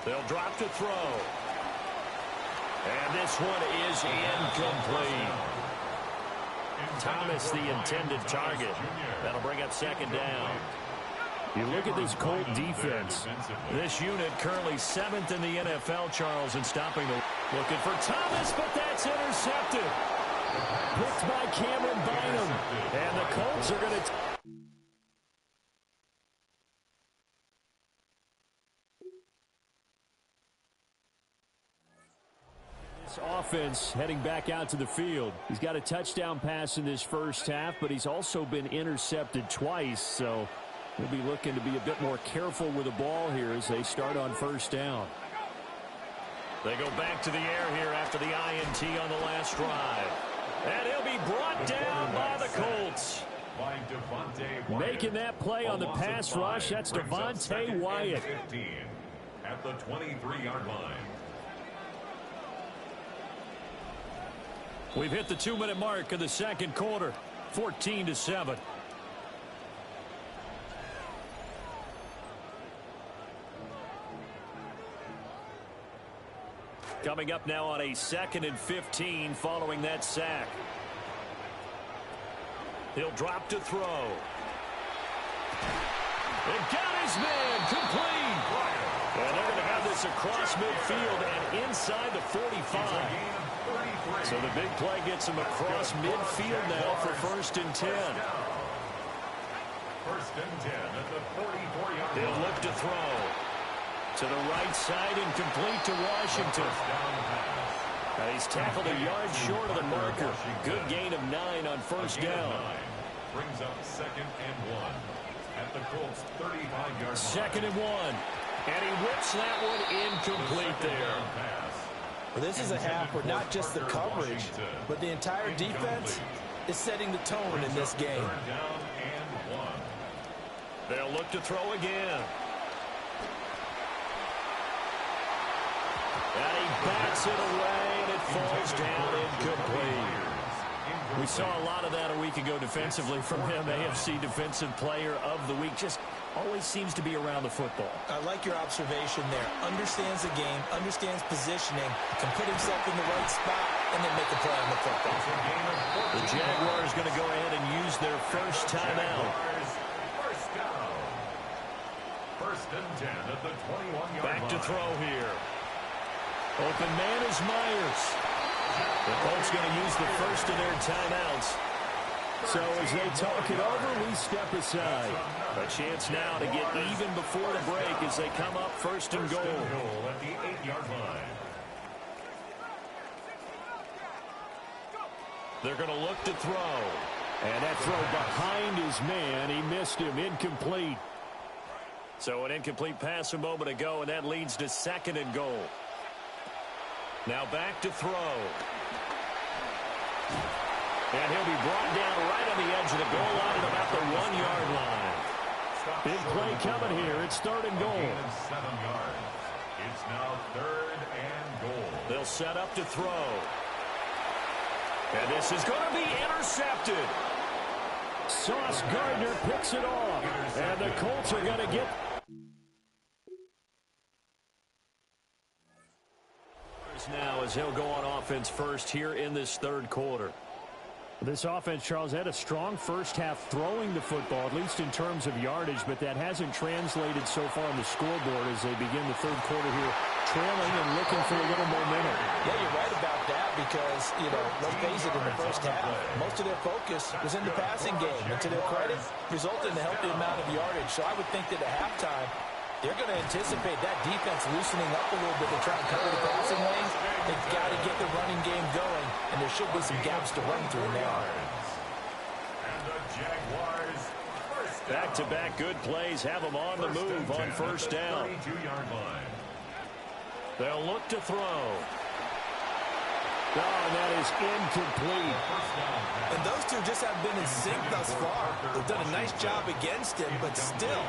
They'll drop to throw. And this one is incomplete. Thomas, the intended target. That'll bring up 2nd down. You look at this Colt defense. This unit currently 7th in the NFL, Charles, in stopping the... Looking for Thomas, but that's intercepted. Picked by Cameron Bynum. And the Colts are going to... This offense heading back out to the field. He's got a touchdown pass in this first half, but he's also been intercepted twice, so he'll be looking to be a bit more careful with the ball here as they start on 1st down. They go back to the air here after the INT on the last drive. And he'll be brought down by the Colts. Making that play on the pass rush, that's Devontae Wyatt. At the 23-yard line. We've hit the 2-minute mark of the 2nd quarter. 14-7. Coming up now on a 2nd and 15 following that sack. He'll drop to throw. And got his man complete. And they're going to have this across midfield and inside the 45. So the big play gets him across midfield now for 1st and 10. 1st and 10 at the 44-yard line. They'll look to throw. To the right side and complete to Washington. He's tackled a yard short of the marker. Good gain of 9 on 1st down. Brings up 2nd and 1 at the Colts 35-yard line. 2nd and 1. And he whips that one incomplete there. Well, this is a half where not just the coverage, but the entire defense is setting the tone in this game. 3rd down and 1. They'll look to throw again. And he bats it away, and it falls down incomplete. We saw a lot of that a week ago defensively from him. AFC Defensive Player of the Week. Just always seems to be around the football. I like your observation there. Understands the game, understands positioning, can put himself in the right spot, and then make a play on the football. The Jaguars going to go ahead and use their first timeout. First down. 1st and 10 at the 21-yard line. Back to throw here. Open man is Myers. The Colts going to use the first of their timeouts. So as they talk it over, we step aside. A chance now to get even before the break as they come up 1st and goal. At the 8-yard line. They're going to look to throw. And that throw behind his man, he missed him, incomplete. So an incomplete pass a moment ago, and that leads to 2nd and goal. Now back to throw. And he'll be brought down right on the edge of the goal line at about the 1-yard line. Big play coming here. It's 3rd and goal. 7 yards. It's now 3rd and goal. They'll set up to throw. And this is going to be intercepted. Sauce Gardner picks it off. And the Colts are going to get... Now as he'll go on offense first here in this 3rd quarter. This offense, Charles, had a strong first half throwing the football, at least in terms of yardage, but that hasn't translated so far on the scoreboard as they begin the third quarter here, trailing and looking for a little momentum. Yeah, you're right about that because, let's face it, in the first half, most of their focus was in the passing game. And to their credit, resulted in a healthy amount of yardage. So I would think that at halftime, they're going to anticipate that defense loosening up a little bit to try and cover the passing lanes. They've got to get the running game going, and there should be some gaps to run through now. And the Jaguars first down. Back-to-back good plays have them on the move on first down. 32-yard line. They'll look to throw. Oh, and that is incomplete. And those two just haven't been in sync thus far. They've done a nice job against him, but still,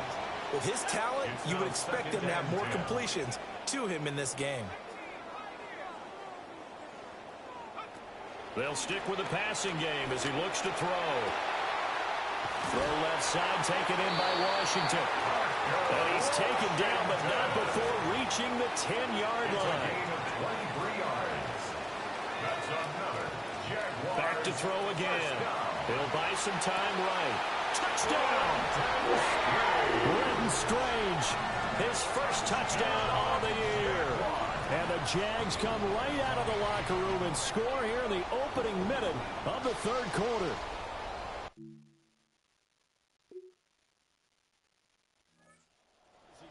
with his talent, you would expect him to have more completions to him in this game. They'll stick with the passing game as he looks to throw. Throw left side taken in by Washington. And he's taken down, but not before reaching the 10-yard line. Back to throw again. He'll buy some time right. Touchdown! Brenton Strange, His first touchdown on the year. and the Jags come right out of the locker room and score here in the opening minute of the third quarter.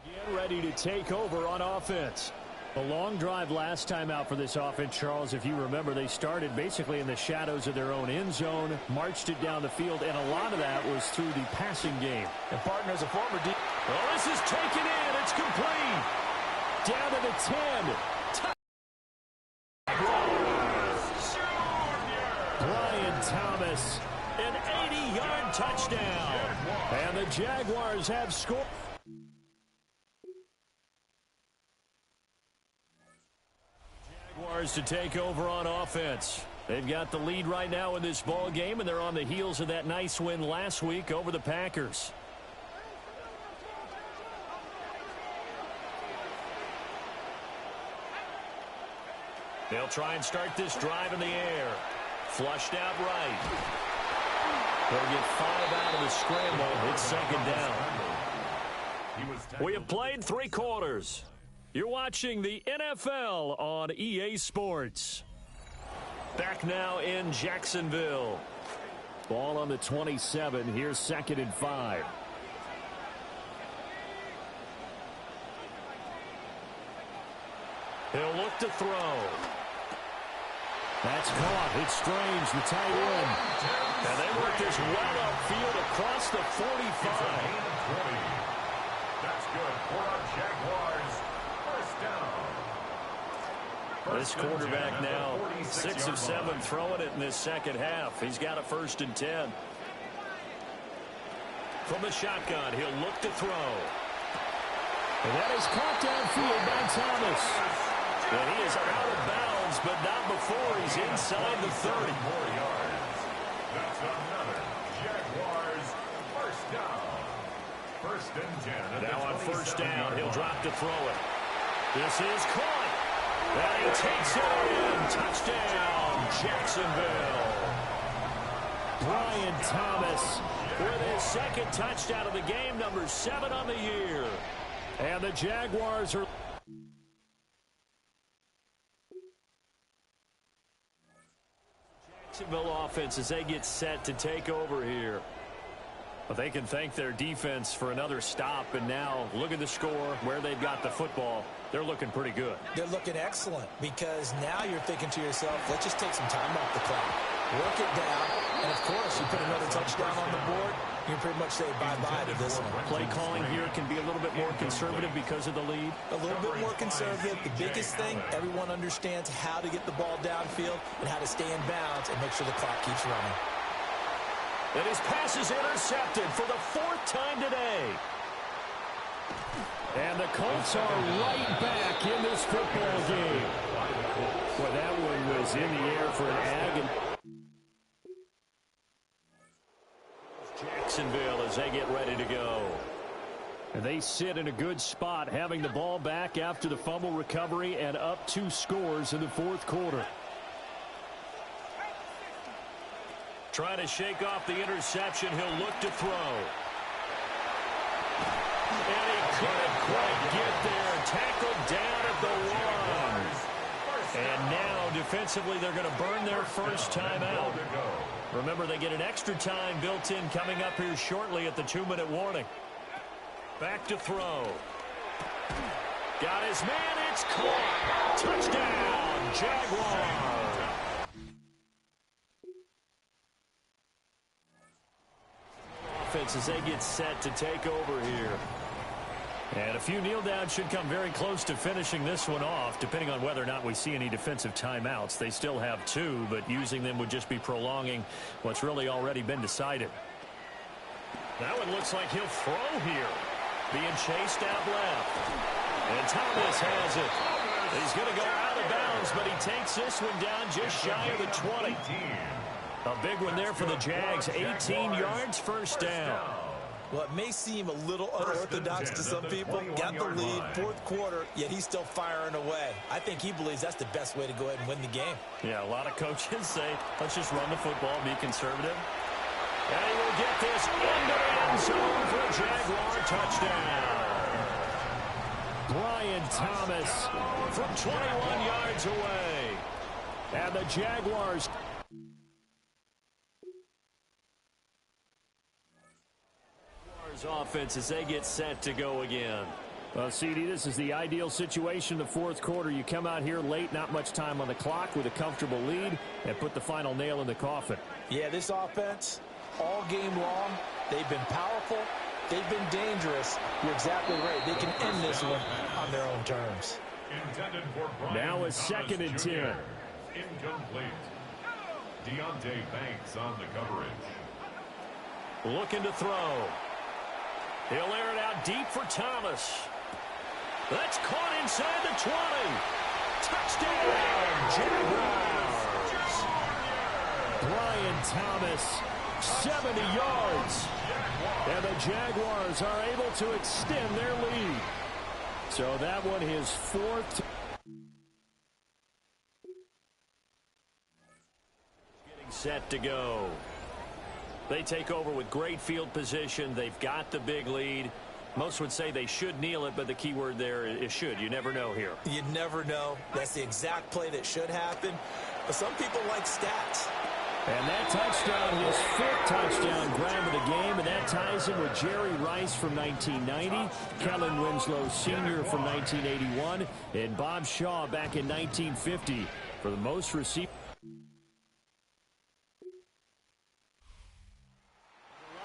Again, ready to take over on offense. A long drive last time out for this offense, Charles. If you remember, they started basically in the shadows of their own end zone, marched it down the field, and a lot of that was through the passing game. And partners, a former D. Well, this is taken in. It's complete. Down to the 10. Brian Thomas, An 80-yard touchdown. and the Jaguars have scored. Jaguars to take over on offense. They've got the lead right now in this ball game, and they're on the heels of that nice win last week over the Packers. They'll try and start this drive in the air. Flushed out right. They'll get 5 out of the scramble. It's second down. We have played 3 quarters. You're watching the NFL on EA Sports. Back now in Jacksonville. Ball on the 27. Here's 2nd and 5. He'll look to throw. That's caught. It's Strange, the tight end. And they work this well upfield across the 45. That's good for our Jaguars. First down. This quarterback now 6 of 7 throwing it in this second half. He's got a 1st and 10. From the shotgun, he'll look to throw. And that is caught downfield by Thomas. And he is out of bounds, but not before he's inside the 30. More yards. That's another Jaguars first down. 1st and 10. Now on 1st down, he'll drop to throw it. This is caught. And he takes it in. Touchdown, Jacksonville. Brian Thomas With his 2nd touchdown of the game, number 7 on the year. and the Jaguars are... Jacksonville offense as they get set to take over here. But they can thank their defense for another stop, and now look at the score, where they've got the football. They're looking pretty good. They're looking excellent because now you're thinking to yourself, let's just take some time off the clock. Work it down, and of course, you put another touchdown on the board, you pretty much say bye-bye to this one. Play calling here can be a little bit more conservative because of the lead. A little bit more conservative. The biggest thing, everyone understands how to get the ball downfield and how to stay in bounds and make sure the clock keeps running. And his pass is intercepted for the 4th time today. And the Colts are right back in this football game. Boy, that one was in the air for an ag. And Jacksonville as they get ready to go. And they sit in a good spot, having the ball back after the fumble recovery and up 2 scores in the 4th quarter. Trying to shake off the interception. He'll look to throw. And he couldn't quite get there. Tackled down at the 1. And now, defensively, they're going to burn their first timeout. Remember, they get an extra time built in coming up here shortly at the 2-minute warning. Back to throw. Got his man. It's caught. Touchdown, Jaguars. Offense as they get set to take over here. And a few kneel downs should come very close to finishing this one off, depending on whether or not we see any defensive timeouts. They still have 2, but using them would just be prolonging what's really already been decided. That one looks like he'll throw here. Being chased out left. And Thomas has it. He's going to go out of bounds, but he takes this one down just shy of the 20. A big one there for the Jags. 18 yards, first down. Well, it may seem a little unorthodox to some people. Got the lead, fourth quarter, yet he's still firing away. I think he believes that's the best way to go ahead and win the game. Yeah, a lot of coaches say, let's just run the football, be conservative. And he will get this into the end zone for a Jaguar touchdown. Brian Thomas from 21 yards away. And the Jaguars... offense as they get set to go again. Well, CD, this is the ideal situation in the fourth quarter. You come out here late, not much time on the clock, with a comfortable lead, and put the final nail in the coffin. Yeah, this offense, all game long, they've been powerful, they've been dangerous. You're exactly right. They can end this one on their own terms. Now a 2nd and 10. Incomplete. Deontay Banks on the coverage. Looking to throw. He'll air it out deep for Thomas. That's caught inside the 20. Touchdown, Jaguars. Brian Thomas, 70 yards. And the Jaguars are able to extend their lead. So that one is 4th. Getting set to go. They take over with great field position. They've got the big lead. Most would say they should kneel it, but the key word there is should. You never know here. You never know. That's the exact play that should happen. But some people like stats. And that touchdown, his 5th touchdown grab of the game, and that ties him with Jerry Rice from 1990, Kellen Winslow Sr. from 1981, and Bob Shaw back in 1950 for the most received.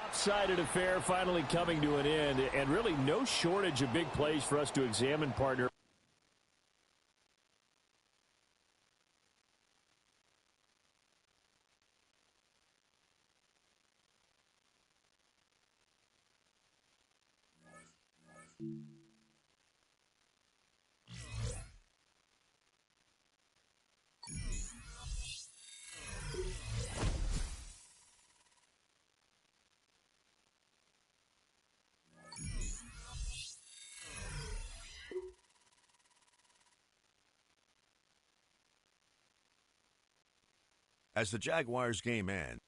Lopsided affair finally coming to an end, and really no shortage of big plays for us to examine, partner. As the Jaguars game ends,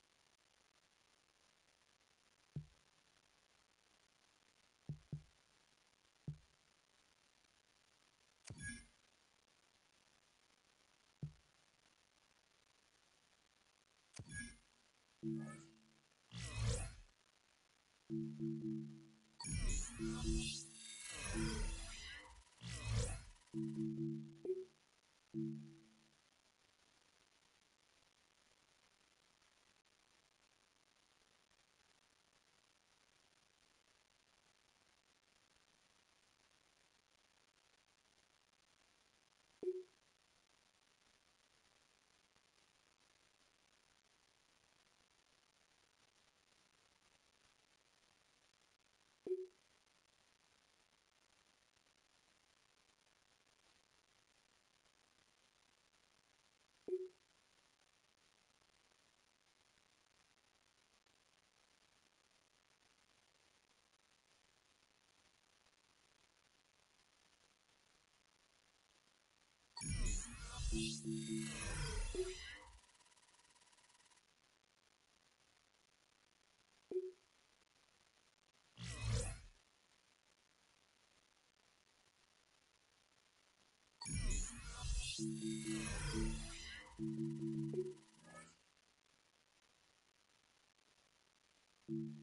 you.